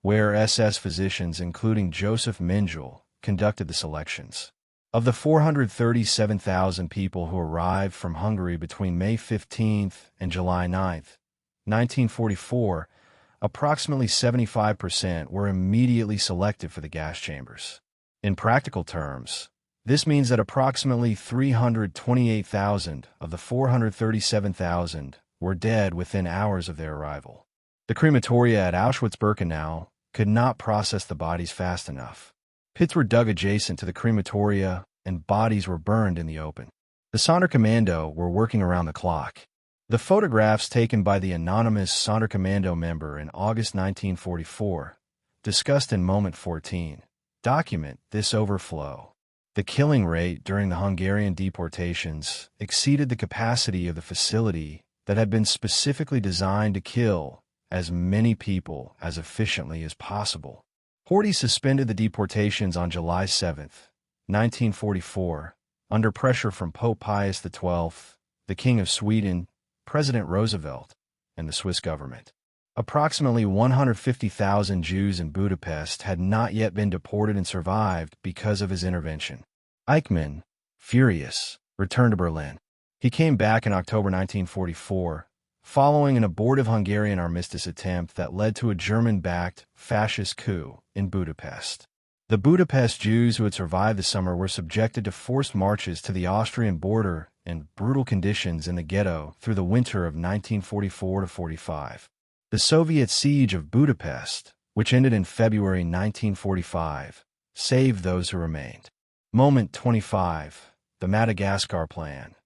where SS physicians, including Joseph Mengele, conducted the selections. Of the 437,000 people who arrived from Hungary between May 15 and July 9, 1944, approximately 75% were immediately selected for the gas chambers. In practical terms, this means that approximately 328,000 of the 437,000 were dead within hours of their arrival. The crematoria at Auschwitz-Birkenau could not process the bodies fast enough. Pits were dug adjacent to the crematoria, and bodies were burned in the open. The Sonderkommando were working around the clock. The photographs taken by the anonymous Sonderkommando member in August 1944, discussed in Moment 14, document this overflow. The killing rate during the Hungarian deportations exceeded the capacity of the facility that had been specifically designed to kill as many people as efficiently as possible. Horthy suspended the deportations on July 7, 1944, under pressure from Pope Pius XII, the King of Sweden, President Roosevelt, and the Swiss government. Approximately 150,000 Jews in Budapest had not yet been deported and survived because of his intervention. Eichmann, furious, returned to Berlin. He came back in October 1944, following an abortive Hungarian armistice attempt that led to a German-backed fascist coup in Budapest. The Budapest Jews who had survived the summer were subjected to forced marches to the Austrian border and brutal conditions in the ghetto through the winter of 1944-45. The Soviet siege of Budapest, which ended in February 1945, saved those who remained. Moment 25. The Madagascar Plan.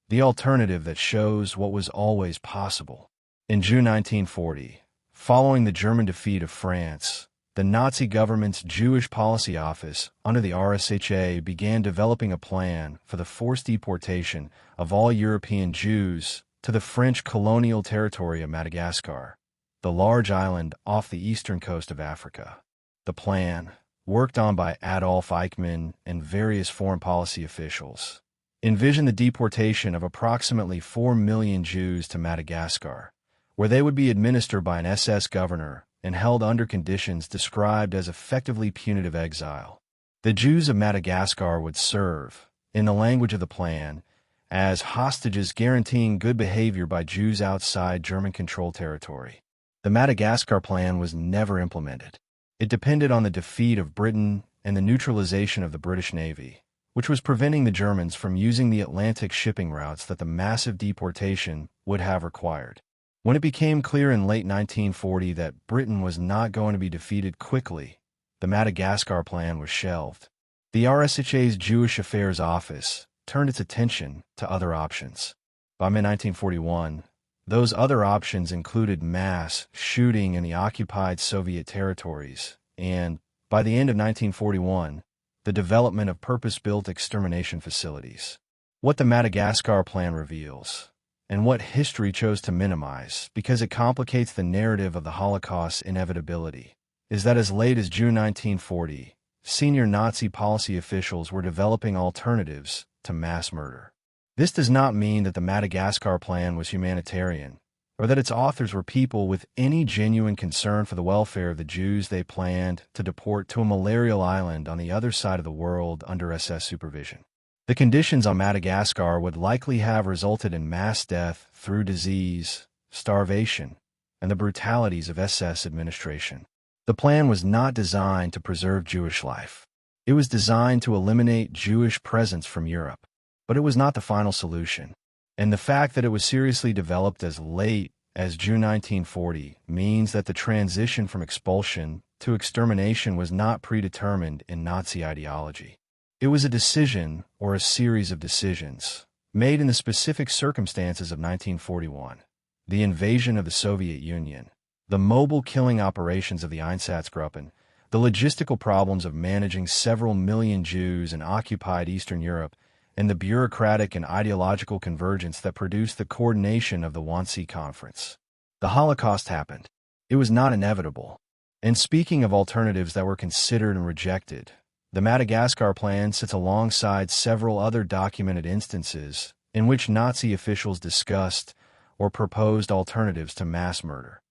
The alternative that shows what was always possible. In June 1940, following the German defeat of France, the Nazi government's Jewish Policy Office, under the RSHA, began developing a plan for the forced deportation of all European Jews to the French colonial territory of Madagascar, the large island off the eastern coast of Africa. The plan, worked on by Adolf Eichmann and various foreign policy officials, envisioned the deportation of approximately 4 million Jews to Madagascar, where they would be administered by an SS governor and held under conditions described as effectively punitive exile. The Jews of Madagascar would serve, in the language of the plan, as hostages guaranteeing good behavior by Jews outside German-controlled territory. The Madagascar plan was never implemented. It depended on the defeat of Britain and the neutralization of the British Navy, which was preventing the Germans from using the Atlantic shipping routes that the massive deportation would have required. When it became clear in late 1940 that Britain was not going to be defeated quickly, the Madagascar plan was shelved. The RSHA's Jewish Affairs Office turned its attention to other options. By mid-1941, those other options included mass shooting in the occupied Soviet territories and, by the end of 1941, the development of purpose-built extermination facilities. What the Madagascar plan reveals, and what history chose to minimize because it complicates the narrative of the Holocaust's inevitability, is that as late as June 1940, senior Nazi policy officials were developing alternatives to mass murder. This does not mean that the Madagascar plan was humanitarian, or that its authors were people with any genuine concern for the welfare of the Jews they planned to deport to a malarial island on the other side of the world under SS supervision. The conditions on Madagascar would likely have resulted in mass death through disease, starvation, and the brutalities of SS administration. The plan was not designed to preserve Jewish life. It was designed to eliminate Jewish presence from Europe, but it was not the final solution. And the fact that it was seriously developed as late as June 1940 means that the transition from expulsion to extermination was not predetermined in Nazi ideology. It was a decision, or a series of decisions, made in the specific circumstances of 1941, the invasion of the Soviet Union, the mobile killing operations of the Einsatzgruppen, the logistical problems of managing several million Jews in occupied Eastern Europe, and the bureaucratic and ideological convergence that produced the coordination of the Wannsee Conference. The Holocaust happened. It was not inevitable. And speaking of alternatives that were considered and rejected, the Madagascar plan sits alongside several other documented instances in which Nazi officials discussed or proposed alternatives to mass murder.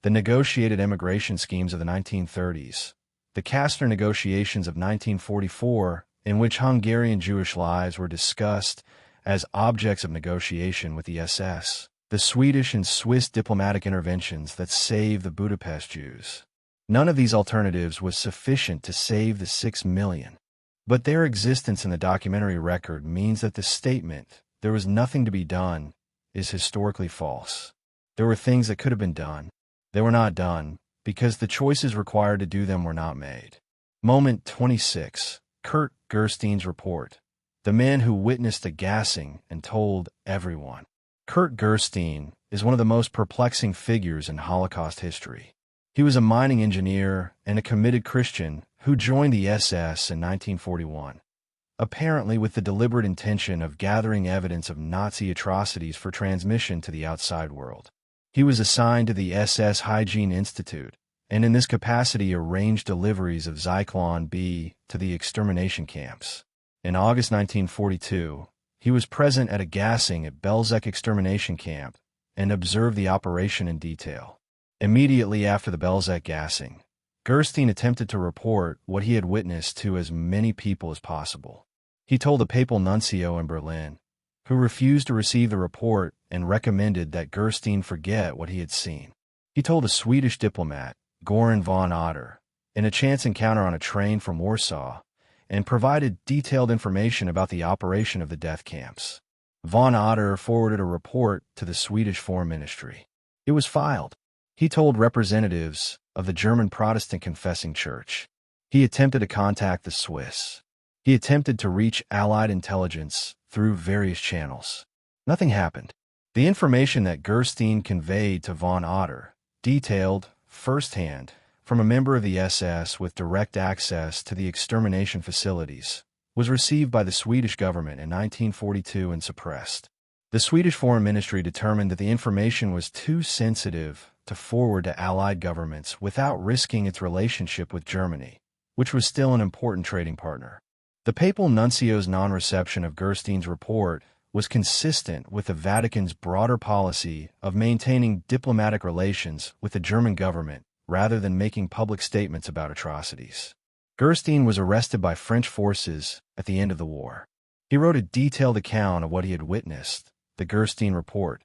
The negotiated emigration schemes of the 1930s, the Kastner negotiations of 1944, in which Hungarian Jewish lives were discussed as objects of negotiation with the SS, the Swedish and Swiss diplomatic interventions that saved the Budapest Jews. None of these alternatives was sufficient to save the 6 million. But their existence in the documentary record means that the statement, "there was nothing to be done," is historically false. There were things that could have been done. They were not done, because the choices required to do them were not made. Moment 26. Kurt Gerstein's report. The man who witnessed the gassing and told everyone. Kurt Gerstein is one of the most perplexing figures in Holocaust history. He was a mining engineer and a committed Christian who joined the SS in 1941, apparently with the deliberate intention of gathering evidence of Nazi atrocities for transmission to the outside world. He was assigned to the SS Hygiene Institute, and in this capacity arranged deliveries of Zyklon B to the extermination camps. In August 1942, he was present at a gassing at Belzec extermination camp and observed the operation in detail. Immediately after the Belzec gassing, Gerstein attempted to report what he had witnessed to as many people as possible. He told the papal nuncio in Berlin, who refused to receive the report and recommended that Gerstein forget what he had seen. He told a Swedish diplomat, Göran von Otter, in a chance encounter on a train from Warsaw, and provided detailed information about the operation of the death camps. Von Otter forwarded a report to the Swedish Foreign Ministry. It was filed. He told representatives of the German Protestant Confessing Church. He attempted to contact the Swiss. He attempted to reach Allied intelligence through various channels. Nothing happened. The information that Gerstein conveyed to von Otter, detailed, firsthand, from a member of the SS with direct access to the extermination facilities, was received by the Swedish government in 1942 and suppressed. The Swedish Foreign Ministry determined that the information was too sensitive to forward to Allied governments without risking its relationship with Germany, which was still an important trading partner. The papal nuncio's non-reception of Gerstein's report was consistent with the Vatican's broader policy of maintaining diplomatic relations with the German government rather than making public statements about atrocities. Gerstein was arrested by French forces at the end of the war. He wrote a detailed account of what he had witnessed, the Gerstein Report,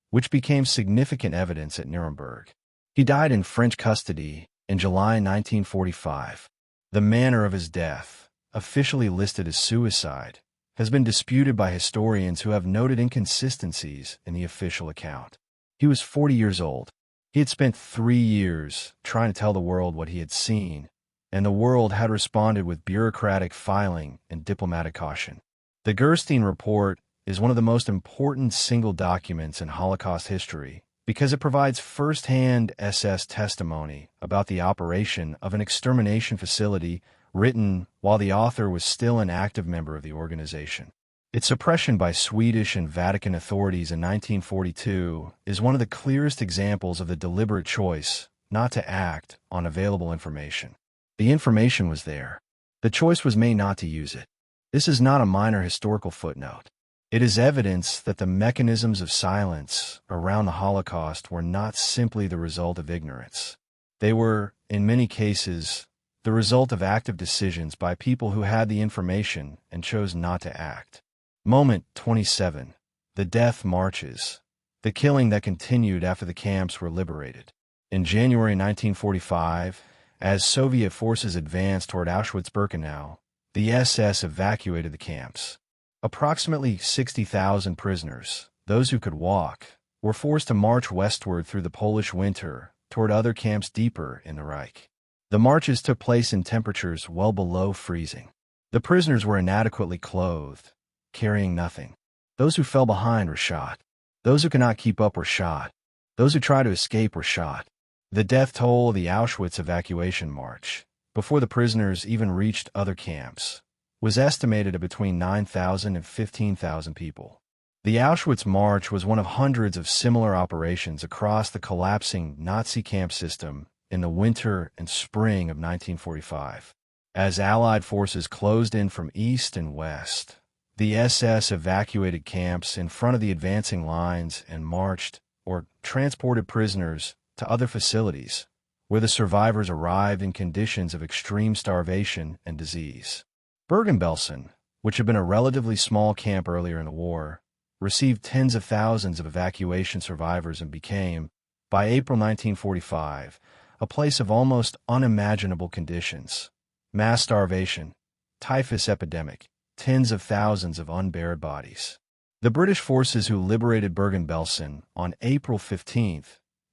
which became significant evidence at Nuremberg. He died in French custody in July 1945. The manner of his death, officially listed as suicide, has been disputed by historians who have noted inconsistencies in the official account. He was 40 years old. He had spent 3 years trying to tell the world what he had seen, and the world had responded with bureaucratic filing and diplomatic caution. The Gerstein Report is one of the most important single documents in Holocaust history because it provides first-hand SS testimony about the operation of an extermination facility written while the author was still an active member of the organization. Its suppression by Swedish and Vatican authorities in 1942 is one of the clearest examples of the deliberate choice not to act on available information. The information was there. The choice was made not to use it. This is not a minor historical footnote. It is evidence that the mechanisms of silence around the Holocaust were not simply the result of ignorance. They were, in many cases, the result of active decisions by people who had the information and chose not to act. Moment 27. The death marches. The killing that continued after the camps were liberated. In January 1945, as Soviet forces advanced toward Auschwitz-Birkenau, the SS evacuated the camps. Approximately 60,000 prisoners, those who could walk, were forced to march westward through the Polish winter toward other camps deeper in the Reich. The marches took place in temperatures well below freezing. The prisoners were inadequately clothed, carrying nothing. Those who fell behind were shot. Those who could not keep up were shot. Those who tried to escape were shot. The death toll of the Auschwitz evacuation march, before the prisoners even reached other camps, was estimated at between 9,000 and 15,000 people. The Auschwitz March was one of hundreds of similar operations across the collapsing Nazi camp system in the winter and spring of 1945. As Allied forces closed in from east and west, the SS evacuated camps in front of the advancing lines and marched or transported prisoners to other facilities, where the survivors arrived in conditions of extreme starvation and disease. Bergen-Belsen, which had been a relatively small camp earlier in the war, received tens of thousands of evacuation survivors and became, by April 1945, a place of almost unimaginable conditions. Mass starvation, typhus epidemic, tens of thousands of unburied bodies. The British forces who liberated Bergen-Belsen on April 15,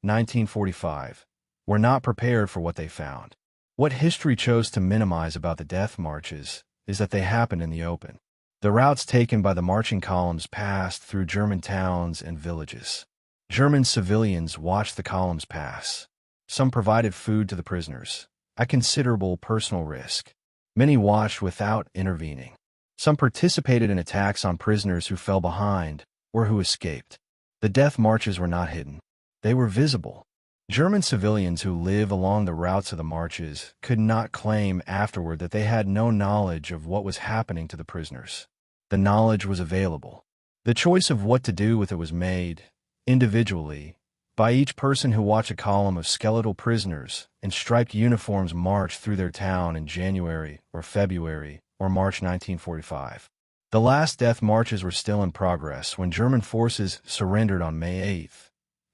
1945, were not prepared for what they found. What history chose to minimize about the death marches is that they happened in the open. The routes taken by the marching columns passed through German towns and villages. German civilians watched the columns pass. Some provided food to the prisoners, at considerable personal risk. Many watched without intervening. Some participated in attacks on prisoners who fell behind or who escaped. The death marches were not hidden. They were visible. German civilians who live along the routes of the marches could not claim afterward that they had no knowledge of what was happening to the prisoners. The knowledge was available. The choice of what to do with it was made, individually, by each person who watched a column of skeletal prisoners in striped uniforms march through their town in January or February or March 1945. The last death marches were still in progress when German forces surrendered on May 8,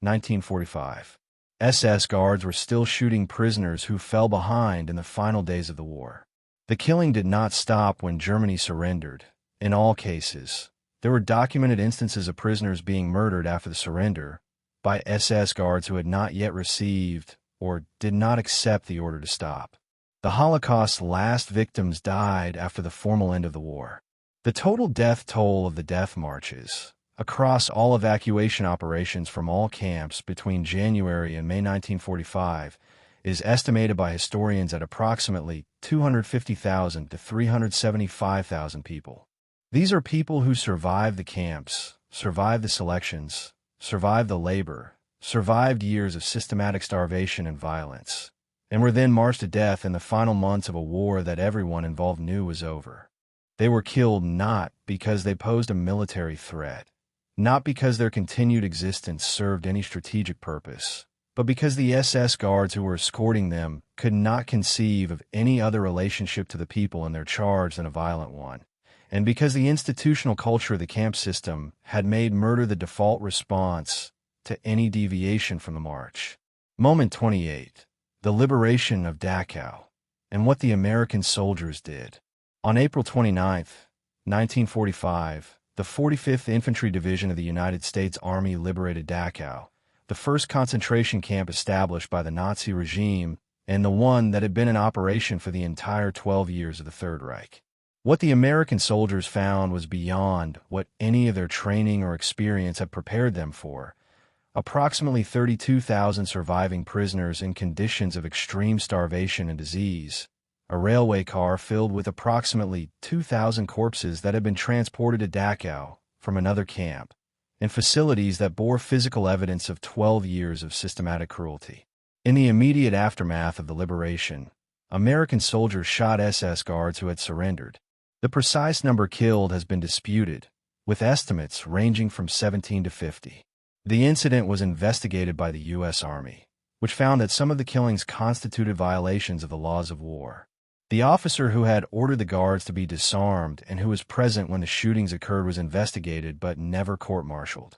1945. SS guards were still shooting prisoners who fell behind in the final days of the war. The killing did not stop when Germany surrendered. In all cases, there were documented instances of prisoners being murdered after the surrender by SS guards who had not yet received or did not accept the order to stop. The Holocaust's last victims died after the formal end of the war. The total death toll of the death marches, across all evacuation operations from all camps between January and May 1945, is estimated by historians at approximately 250,000 to 375,000 people. These are people who survived the camps, survived the selections, survived the labor, survived years of systematic starvation and violence, and were then marched to death in the final months of a war that everyone involved knew was over. They were killed not because they posed a military threat, not because their continued existence served any strategic purpose, but because the SS guards who were escorting them could not conceive of any other relationship to the people in their charge than a violent one, and because the institutional culture of the camp system had made murder the default response to any deviation from the march. Moment 28. The liberation of Dachau, and what the American soldiers did. On April 29, 1945, the 45th Infantry Division of the United States Army liberated Dachau, the first concentration camp established by the Nazi regime and the one that had been in operation for the entire 12 years of the Third Reich. What the American soldiers found was beyond what any of their training or experience had prepared them for. Approximately 32,000 surviving prisoners in conditions of extreme starvation and disease, a railway car filled with approximately 2,000 corpses that had been transported to Dachau from another camp, and facilities that bore physical evidence of 12 years of systematic cruelty. In the immediate aftermath of the liberation, American soldiers shot SS guards who had surrendered. The precise number killed has been disputed, with estimates ranging from 17 to 50. The incident was investigated by the U.S. Army, which found that some of the killings constituted violations of the laws of war. The officer who had ordered the guards to be disarmed and who was present when the shootings occurred was investigated but never court-martialed,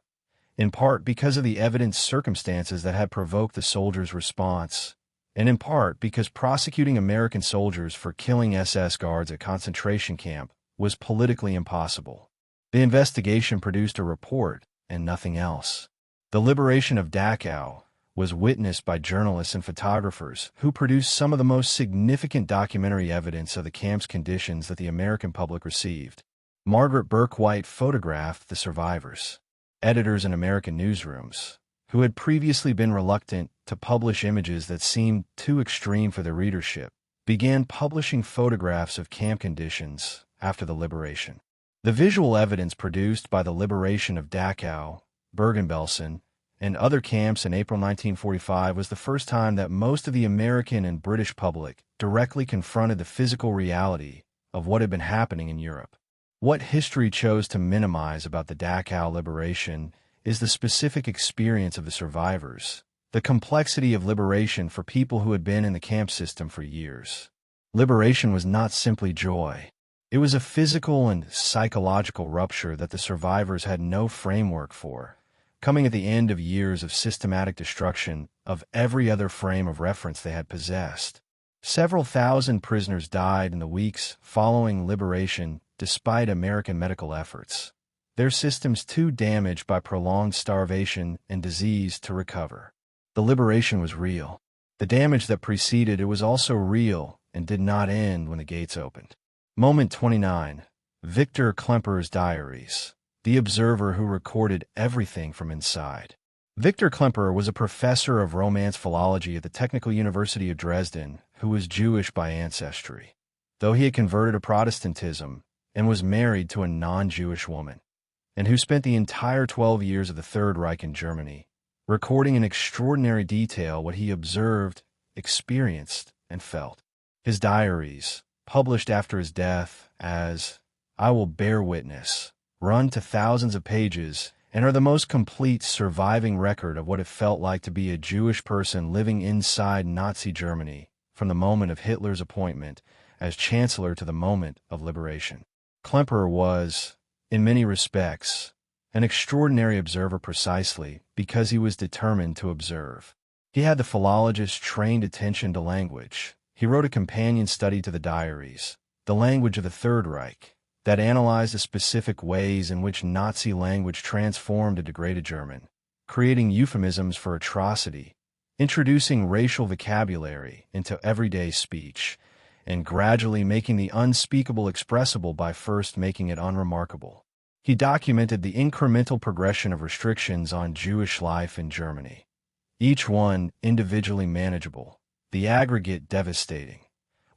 in part because of the evident circumstances that had provoked the soldiers' response, and in part because prosecuting American soldiers for killing SS guards at concentration camp was politically impossible. The investigation produced a report and nothing else. The liberation of Dachau was witnessed by journalists and photographers who produced some of the most significant documentary evidence of the camp's conditions that the American public received. Margaret Burke White photographed the survivors. Editors in American newsrooms, who had previously been reluctant to publish images that seemed too extreme for their readership, began publishing photographs of camp conditions after the liberation. The visual evidence produced by the liberation of Dachau, Bergen-Belsen, and other camps in April 1945 was the first time that most of the American and British public directly confronted the physical reality of what had been happening in Europe. What history chose to minimize about the Dachau liberation is the specific experience of the survivors, the complexity of liberation for people who had been in the camp system for years. Liberation was not simply joy. It was a physical and psychological rupture that the survivors had no framework for, coming at the end of years of systematic destruction of every other frame of reference they had possessed. Several thousand prisoners died in the weeks following liberation despite American medical efforts, their systems too damaged by prolonged starvation and disease to recover. The liberation was real. The damage that preceded it was also real and did not end when the gates opened. Moment 29. Victor Klemperer's diaries. The observer who recorded everything from inside. Victor Klemperer was a professor of Romance philology at the Technical University of Dresden who was Jewish by ancestry, though he had converted to Protestantism and was married to a non-Jewish woman, and who spent the entire 12 years of the Third Reich in Germany, recording in extraordinary detail what he observed, experienced, and felt. His diaries, published after his death as "I Will Bear Witness," run to thousands of pages and are the most complete surviving record of what it felt like to be a Jewish person living inside Nazi Germany from the moment of Hitler's appointment as Chancellor to the moment of liberation. Klemperer was, in many respects, an extraordinary observer precisely because he was determined to observe. He had the philologist's trained attention to language. He wrote a companion study to the diaries, The Language of the Third Reich, that analyzed the specific ways in which Nazi language transformed a degraded German, creating euphemisms for atrocity, introducing racial vocabulary into everyday speech, and gradually making the unspeakable expressible by first making it unremarkable. He documented the incremental progression of restrictions on Jewish life in Germany, each one individually manageable, the aggregate devastating,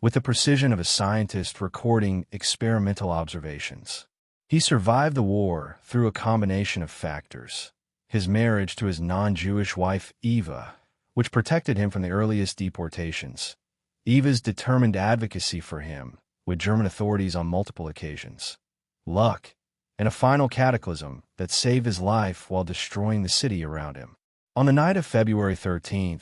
with the precision of a scientist recording experimental observations. He survived the war through a combination of factors. His marriage to his non-Jewish wife, Eva, which protected him from the earliest deportations. Eva's determined advocacy for him with German authorities on multiple occasions. Luck, and a final cataclysm that saved his life while destroying the city around him. On the night of February 13,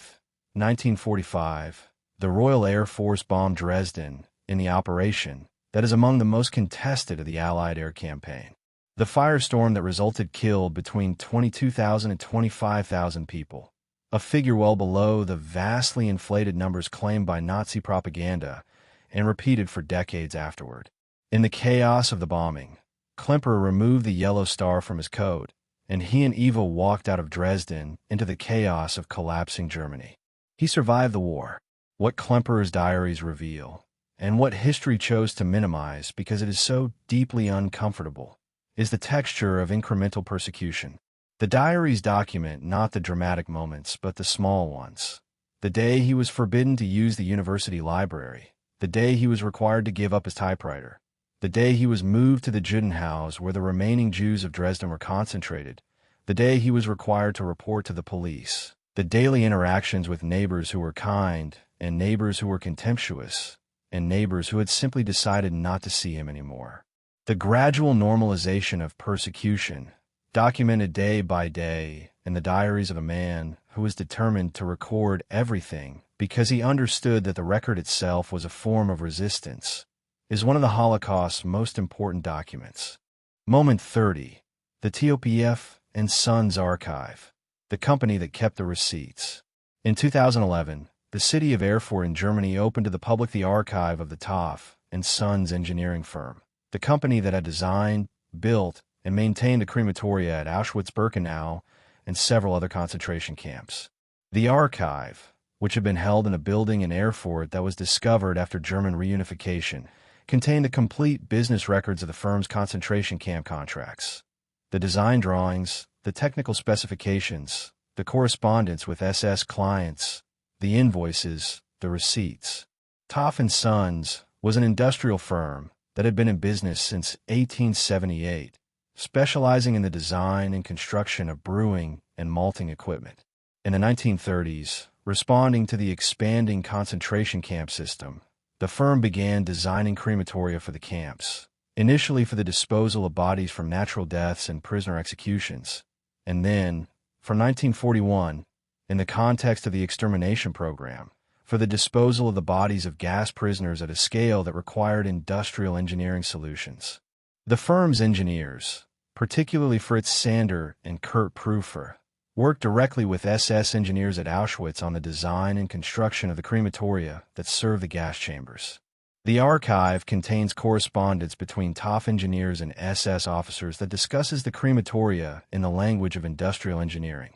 1945, the Royal Air Force bombed Dresden in the operation that is among the most contested of the Allied air campaign. The firestorm that resulted killed between 22,000 and 25,000 people, a figure well below the vastly inflated numbers claimed by Nazi propaganda and repeated for decades afterward. In the chaos of the bombing, Klemperer removed the yellow star from his coat, and he and Eva walked out of Dresden into the chaos of collapsing Germany. He survived the war. What Klemperer's diaries reveal, and what history chose to minimize because it is so deeply uncomfortable, is the texture of incremental persecution. The diaries document not the dramatic moments, but the small ones. The day he was forbidden to use the university library, the day he was required to give up his typewriter, the day he was moved to the Judenhaus where the remaining Jews of Dresden were concentrated, the day he was required to report to the police, the daily interactions with neighbors who were kind and neighbors who were contemptuous, and neighbors who had simply decided not to see him anymore. The gradual normalization of persecution, documented day by day in the diaries of a man who was determined to record everything because he understood that the record itself was a form of resistance, is one of the Holocaust's most important documents. Moment 30, the TOPF and Sons Archive, the company that kept the receipts. In 2011, the city of Erfurt in Germany opened to the public the archive of the TOPF and Sons engineering firm, the company that had designed, built, and maintained the crematoria at Auschwitz-Birkenau and several other concentration camps. The archive, which had been held in a building in Erfurt that was discovered after German reunification, contained the complete business records of the firm's concentration camp contracts, the design drawings, the technical specifications, the correspondence with SS clients, the invoices, the receipts. Toff and Sons was an industrial firm that had been in business since 1878, specializing in the design and construction of brewing and malting equipment. In the 1930s, responding to the expanding concentration camp system, the firm began designing crematoria for the camps, initially for the disposal of bodies from natural deaths and prisoner executions, and then, from 1941, in the context of the extermination program, for the disposal of the bodies of gas prisoners at a scale that required industrial engineering solutions. The firm's engineers, particularly Fritz Sander and Kurt Prüfer, worked directly with SS engineers at Auschwitz on the design and construction of the crematoria that served the gas chambers. The archive contains correspondence between TOPF engineers and SS officers that discusses the crematoria in the language of industrial engineering.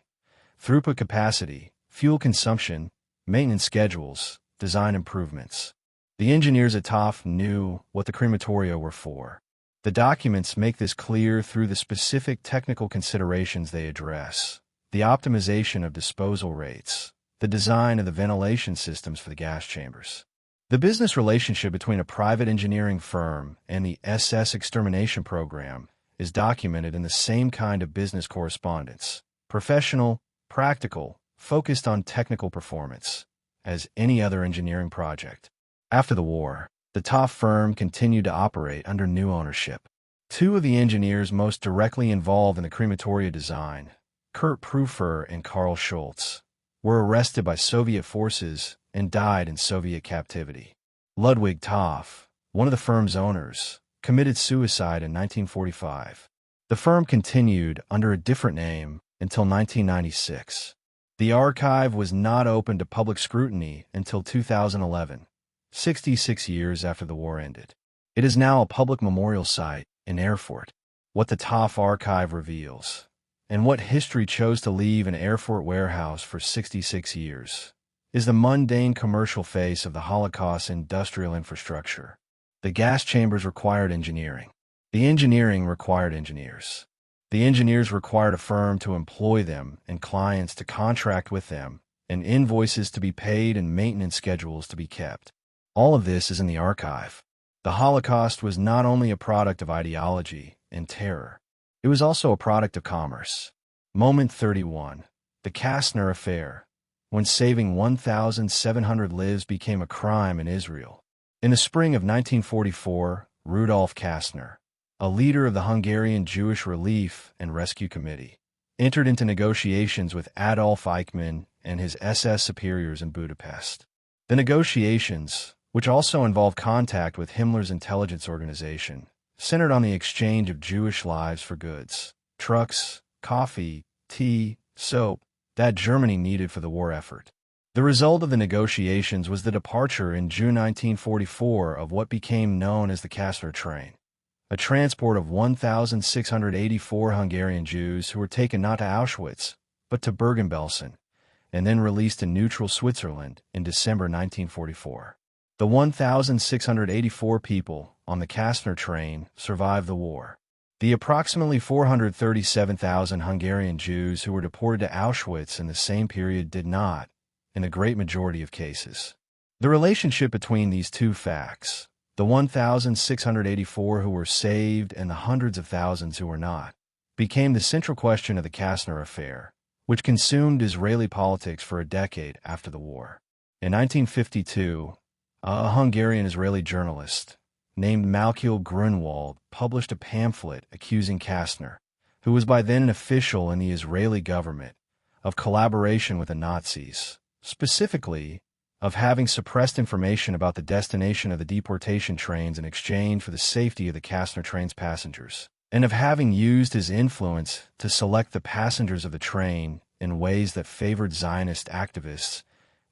Throughput capacity, fuel consumption, maintenance schedules, design improvements. The engineers at TOPF knew what the crematoria were for. The documents make this clear through the specific technical considerations they address: the optimization of disposal rates, the design of the ventilation systems for the gas chambers. The business relationship between a private engineering firm and the SS extermination program is documented in the same kind of business correspondence: professional, practical, focused on technical performance, as any other engineering project. After the war, the TOPF firm continued to operate under new ownership. Two of the engineers most directly involved in the crematoria design, Kurt Prüfer and Karl Schultz, were arrested by Soviet forces and died in Soviet captivity. Ludwig Toff, one of the firm's owners, committed suicide in 1945. The firm continued under a different name until 1996. The archive was not open to public scrutiny until 2011, 66 years after the war ended. It is now a public memorial site in Erfurt. What the Toff archive reveals, and what history chose to leave an Erfurt warehouse for 66 years, is the mundane commercial face of the Holocaust's industrial infrastructure. The gas chambers required engineering. The engineering required engineers. The engineers required a firm to employ them and clients to contract with them and invoices to be paid and maintenance schedules to be kept. All of this is in the archive. The Holocaust was not only a product of ideology and terror, it was also a product of commerce. Moment 31. The Kastner Affair, when saving 1,700 lives became a crime in Israel. In the spring of 1944, Rudolf Kastner, a leader of the Hungarian Jewish Relief and Rescue Committee, entered into negotiations with Adolf Eichmann and his SS superiors in Budapest. The negotiations, which also involved contact with Himmler's intelligence organization, centered on the exchange of Jewish lives for goods, trucks, coffee, tea, soap, that Germany needed for the war effort. The result of the negotiations was the departure in June 1944 of what became known as the Kastner train, a transport of 1,684 Hungarian Jews who were taken not to Auschwitz, but to Bergen-Belsen, and then released in neutral Switzerland in December 1944. The 1,684 people on the Kastner train survived the war. The approximately 437,000 Hungarian Jews who were deported to Auschwitz in the same period did not, in the great majority of cases. The relationship between these two facts, the 1,684 who were saved and the hundreds of thousands who were not, became the central question of the Kastner Affair, which consumed Israeli politics for a decade after the war. In 1952, a Hungarian-Israeli journalist named Malkiel Grunwald published a pamphlet accusing Kastner, who was by then an official in the Israeli government, of collaboration with the Nazis, specifically of having suppressed information about the destination of the deportation trains in exchange for the safety of the Kastner train's passengers, and of having used his influence to select the passengers of the train in ways that favored Zionist activists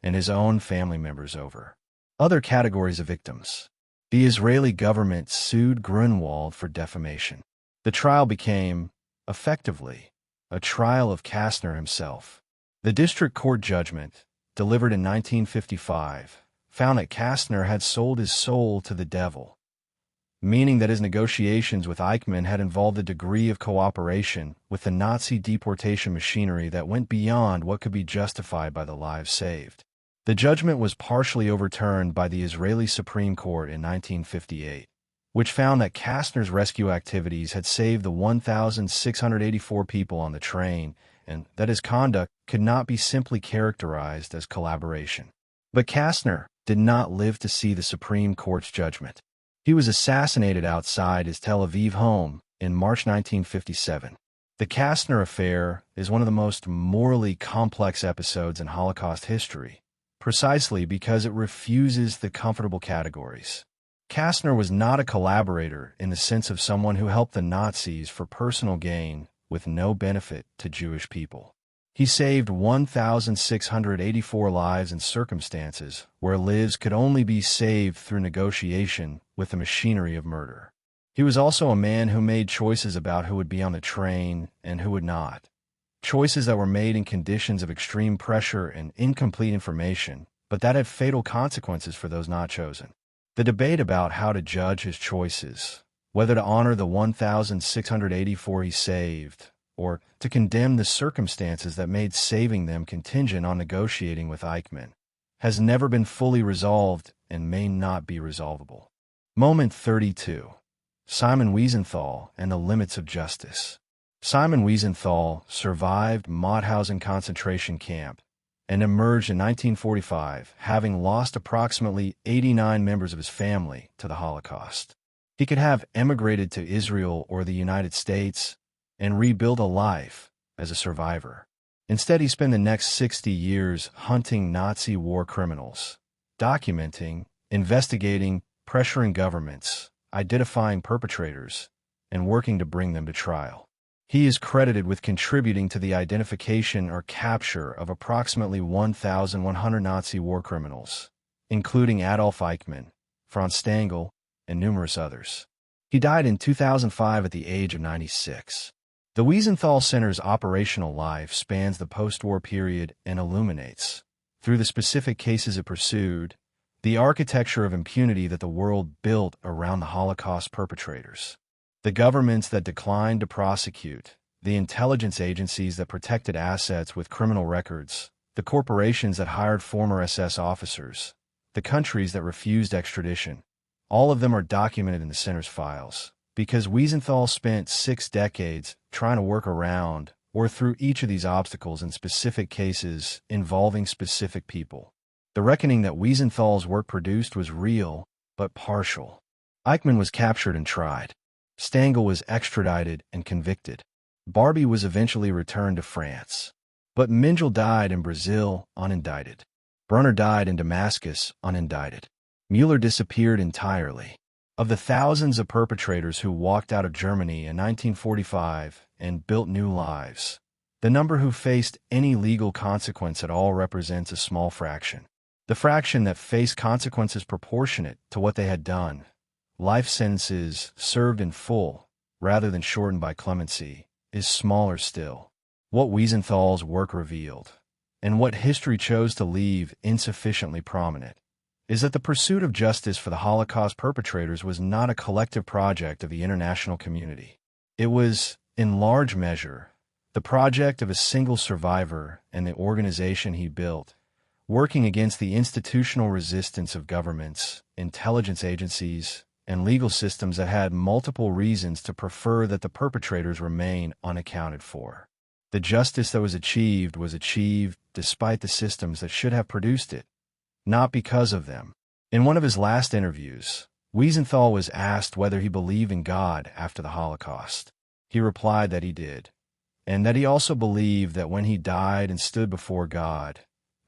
and his own family members over other categories of victims. The Israeli government sued Grunwald for defamation. The trial became, effectively, a trial of Kastner himself. The district court judgment, delivered in 1955, found that Kastner had sold his soul to the devil, meaning that his negotiations with Eichmann had involved a degree of cooperation with the Nazi deportation machinery that went beyond what could be justified by the lives saved. The judgment was partially overturned by the Israeli Supreme Court in 1958, which found that Kastner's rescue activities had saved the 1,684 people on the train and that his conduct could not be simply characterized as collaboration. But Kastner did not live to see the Supreme Court's judgment. He was assassinated outside his Tel Aviv home in March 1957. The Kastner Affair is one of the most morally complex episodes in Holocaust history, precisely because it refuses the comfortable categories. Kastner was not a collaborator in the sense of someone who helped the Nazis for personal gain with no benefit to Jewish people. He saved 1,684 lives in circumstances where lives could only be saved through negotiation with the machinery of murder. He was also a man who made choices about who would be on the train and who would not. Choices that were made in conditions of extreme pressure and incomplete information, but that had fatal consequences for those not chosen. The debate about how to judge his choices, whether to honor the 1,684 he saved, or to condemn the circumstances that made saving them contingent on negotiating with Eichmann, has never been fully resolved and may not be resolvable. Moment 32. Simon Wiesenthal and the Limits of Justice. Simon Wiesenthal survived Mauthausen concentration camp and emerged in 1945, having lost approximately 89 members of his family to the Holocaust. He could have emigrated to Israel or the United States and rebuild a life as a survivor. Instead, he spent the next 60 years hunting Nazi war criminals, documenting, investigating, pressuring governments, identifying perpetrators, and working to bring them to trial. He is credited with contributing to the identification or capture of approximately 1,100 Nazi war criminals, including Adolf Eichmann, Franz Stangl, and numerous others. He died in 2005 at the age of 96. The Wiesenthal Center's operational life spans the post-war period and illuminates, through the specific cases it pursued, the architecture of impunity that the world built around the Holocaust perpetrators. The governments that declined to prosecute, the intelligence agencies that protected assets with criminal records, the corporations that hired former SS officers, the countries that refused extradition. All of them are documented in the center's files, because Wiesenthal spent 6 decades trying to work around or through each of these obstacles in specific cases involving specific people. The reckoning that Wiesenthal's work produced was real, but partial. Eichmann was captured and tried. Stangl was extradited and convicted. Barbie was eventually returned to France. But Mengele died in Brazil, unindicted. Brunner died in Damascus, unindicted. Müller disappeared entirely. Of the thousands of perpetrators who walked out of Germany in 1945 and built new lives, the number who faced any legal consequence at all represents a small fraction. The fraction that faced consequences proportionate to what they had done, life sentences served in full, rather than shortened by clemency, is smaller still. What Wiesenthal's work revealed, and what history chose to leave insufficiently prominent, is that the pursuit of justice for the Holocaust perpetrators was not a collective project of the international community. It was, in large measure, the project of a single survivor and the organization he built, working against the institutional resistance of governments, intelligence agencies, and legal systems that had multiple reasons to prefer that the perpetrators remain unaccounted for. The justice that was achieved despite the systems that should have produced it, not because of them. In one of his last interviews, Wiesenthal was asked whether he believed in God after the Holocaust. He replied that he did, and that he also believed that when he died and stood before God,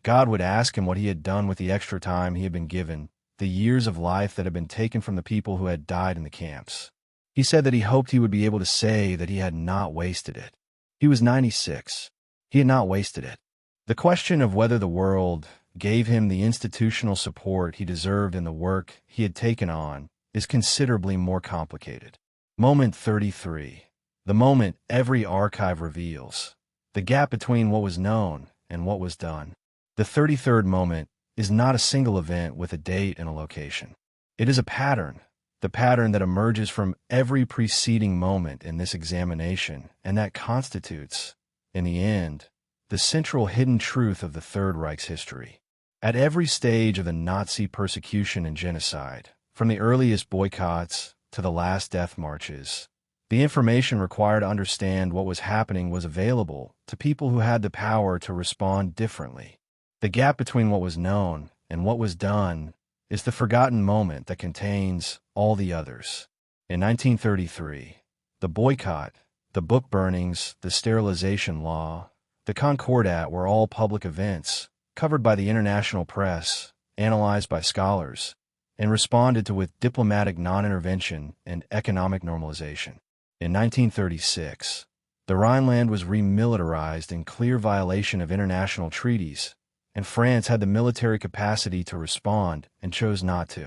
God would ask him what he had done with the extra time he had been given, the years of life that had been taken from the people who had died in the camps. He said that he hoped he would be able to say that he had not wasted it. He was 96. He had not wasted it. The question of whether the world gave him the institutional support he deserved in the work he had taken on is considerably more complicated. Moment 33. The moment every archive reveals. The gap between what was known and what was done. The 33rd moment is not a single event with a date and a location. It is a pattern, the pattern that emerges from every preceding moment in this examination, and that constitutes, in the end, the central hidden truth of the Third Reich's history. At every stage of the Nazi persecution and genocide, from the earliest boycotts to the last death marches, the information required to understand what was happening was available to people who had the power to respond differently. The gap between what was known and what was done is the forgotten moment that contains all the others. In 1933, the boycott, the book burnings, the sterilization law, the Concordat were all public events, covered by the international press, analyzed by scholars, and responded to with diplomatic non-intervention and economic normalization. In 1936, the Rhineland was remilitarized in clear violation of international treaties, and France had the military capacity to respond and chose not to.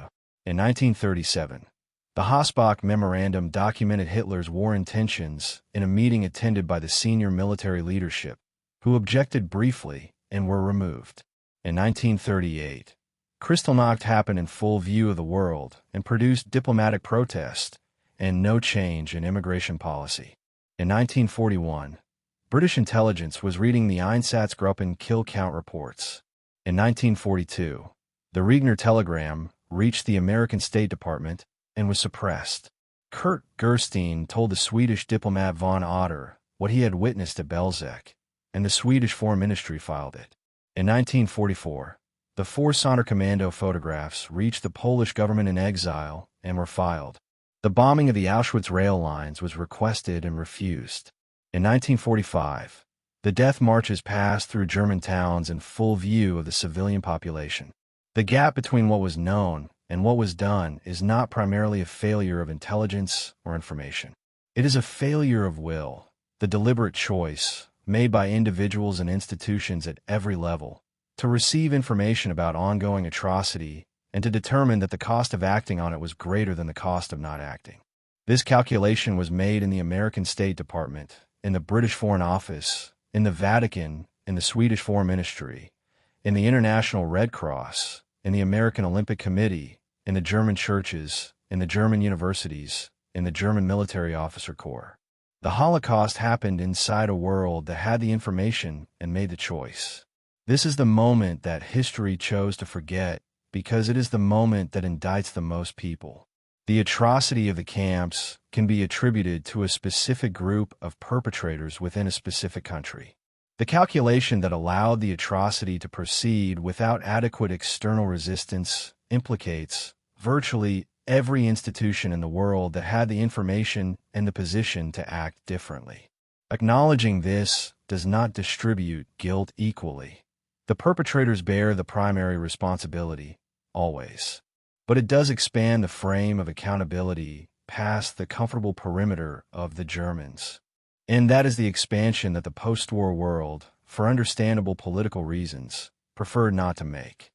In 1937, the Hossbach Memorandum documented Hitler's war intentions in a meeting attended by the senior military leadership, who objected briefly and were removed. In 1938, Kristallnacht happened in full view of the world and produced diplomatic protest and no change in immigration policy. In 1941, British intelligence was reading the Einsatzgruppen kill count reports. In 1942, the Regner telegram reached the American State Department and was suppressed. Kurt Gerstein told the Swedish diplomat von Otter what he had witnessed at Belzec, and the Swedish Foreign Ministry filed it. In 1944, the 4 Sonderkommando photographs reached the Polish government in exile and were filed. The bombing of the Auschwitz rail lines was requested and refused. In 1945, the death marches passed through German towns in full view of the civilian population. The gap between what was known and what was done is not primarily a failure of intelligence or information. It is a failure of will, the deliberate choice made by individuals and institutions at every level to receive information about ongoing atrocity and to determine that the cost of acting on it was greater than the cost of not acting. This calculation was made in the American State Department, in the British Foreign Office, in the Vatican, in the Swedish Foreign Ministry, in the International Red Cross, in the American Olympic Committee, in the German churches, in the German universities, in the German Military Officer Corps. The Holocaust happened inside a world that had the information and made the choice. This is the moment that history chose to forget because it is the moment that indicts the most people. The atrocity of the camps can be attributed to a specific group of perpetrators within a specific country. The calculation that allowed the atrocity to proceed without adequate external resistance implicates virtually every institution in the world that had the information and the position to act differently. Acknowledging this does not distribute guilt equally. The perpetrators bear the primary responsibility, always. But it does expand the frame of accountability past the comfortable perimeter of the Germans. And that is the expansion that the post-war world, for understandable political reasons, preferred not to make.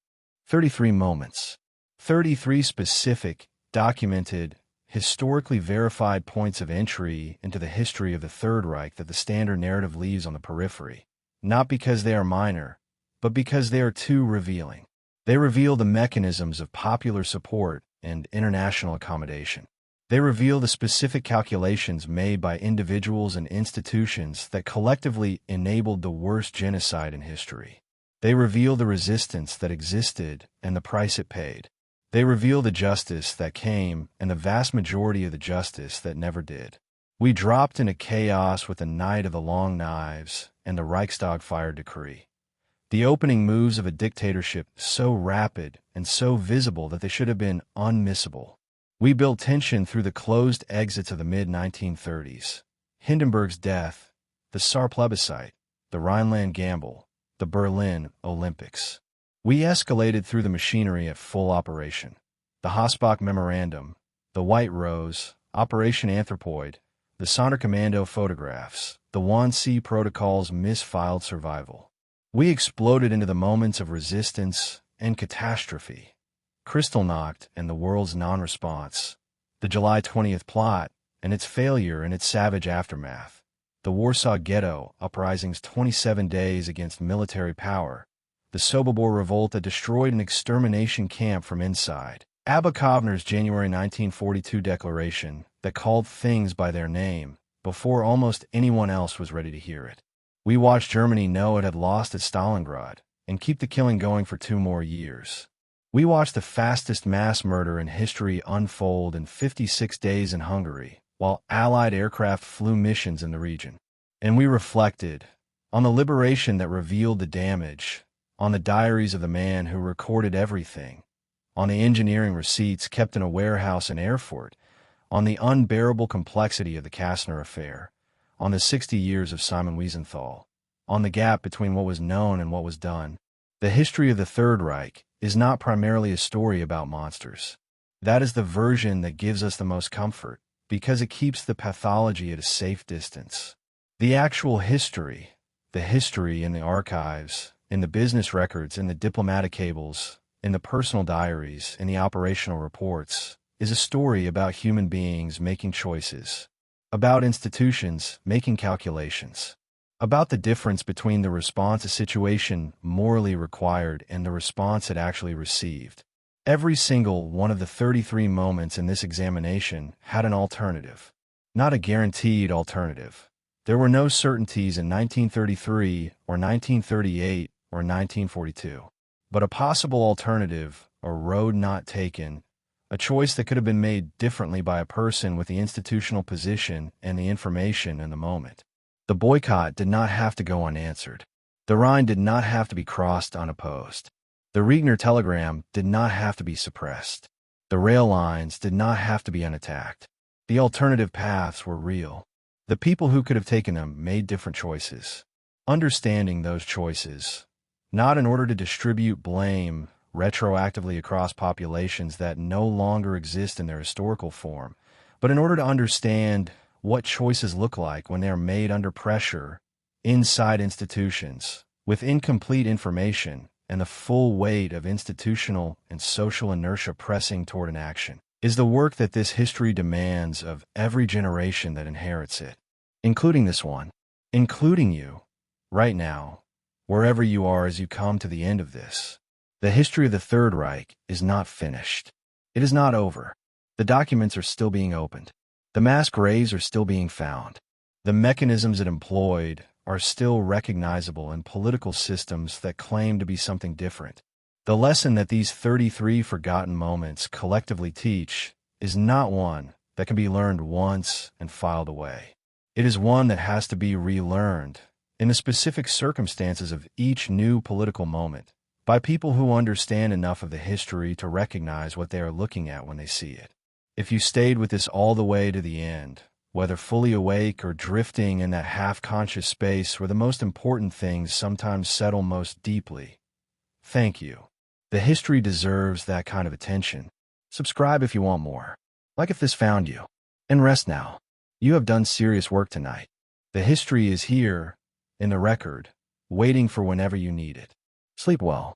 33 moments. 33 specific, documented, historically verified points of entry into the history of the Third Reich that the standard narrative leaves on the periphery, not because they are minor, but because they are too revealing. They reveal the mechanisms of popular support and international accommodation. They reveal the specific calculations made by individuals and institutions that collectively enabled the worst genocide in history. They reveal the resistance that existed and the price it paid. They reveal the justice that came and the vast majority of the justice that never did. We dropped into chaos with the Night of the Long Knives and the Reichstag fire decree. The opening moves of a dictatorship so rapid and so visible that they should have been unmissable. We built tension through the closed exits of the mid-1930s. Hindenburg's death, the Saar plebiscite, the Rhineland gamble, the Berlin Olympics. We escalated through the machinery at full operation. The Hossbach Memorandum, the White Rose, Operation Anthropoid, the Sonderkommando photographs, the Wannsee Protocol's misfiled survival. We exploded into the moments of resistance and catastrophe. Kristallnacht and the world's non-response, the July 20th plot and its failure and its savage aftermath, the Warsaw Ghetto uprising's 27 days against military power, the Sobibor revolt that destroyed an extermination camp from inside, Abba Kovner's January 1942 declaration that called things by their name before almost anyone else was ready to hear it. We watched Germany know it had lost at Stalingrad and keep the killing going for 2 more years. We watched the fastest mass murder in history unfold in 56 days in Hungary, while Allied aircraft flew missions in the region. And we reflected on the liberation that revealed the damage, on the diaries of the man who recorded everything, on the engineering receipts kept in a warehouse in Erfurt, on the unbearable complexity of the Kastner affair, on the 60 years of Simon Wiesenthal, on the gap between what was known and what was done. The history of the Third Reich is not primarily a story about monsters. That is the version that gives us the most comfort, because it keeps the pathology at a safe distance. The actual history, the history in the archives, in the business records, in the diplomatic cables, in the personal diaries, in the operational reports, is a story about human beings making choices, about institutions making calculations, about the difference between the response a situation morally required and the response it actually received. Every single one of the 33 moments in this examination had an alternative, not a guaranteed alternative. There were no certainties in 1933 or 1938 or 1942, but a possible alternative, a road not taken, a choice that could have been made differently by a person with the institutional position and the information in the moment. The boycott did not have to go unanswered. The Rhine did not have to be crossed unopposed. The Regner telegram did not have to be suppressed. The rail lines did not have to be unattacked. The alternative paths were real. The people who could have taken them made different choices. Understanding those choices, not in order to distribute blame retroactively across populations that no longer exist in their historical form, but in order to understand what choices look like when they are made under pressure, inside institutions, with incomplete information and the full weight of institutional and social inertia pressing toward an action, is the work that this history demands of every generation that inherits it, including this one, including you, right now, wherever you are as you come to the end of this. The history of the Third Reich is not finished. It is not over. The documents are still being opened. The mass graves are still being found. The mechanisms it employed are still recognizable in political systems that claim to be something different. The lesson that these 33 forgotten moments collectively teach is not one that can be learned once and filed away. It is one that has to be relearned in the specific circumstances of each new political moment by people who understand enough of the history to recognize what they are looking at when they see it. If you stayed with this all the way to the end, whether fully awake or drifting in that half-conscious space where the most important things sometimes settle most deeply, thank you. The history deserves that kind of attention. Subscribe if you want more. Like if this found you. And rest now. You have done serious work tonight. The history is here, in the record, waiting for whenever you need it. Sleep well.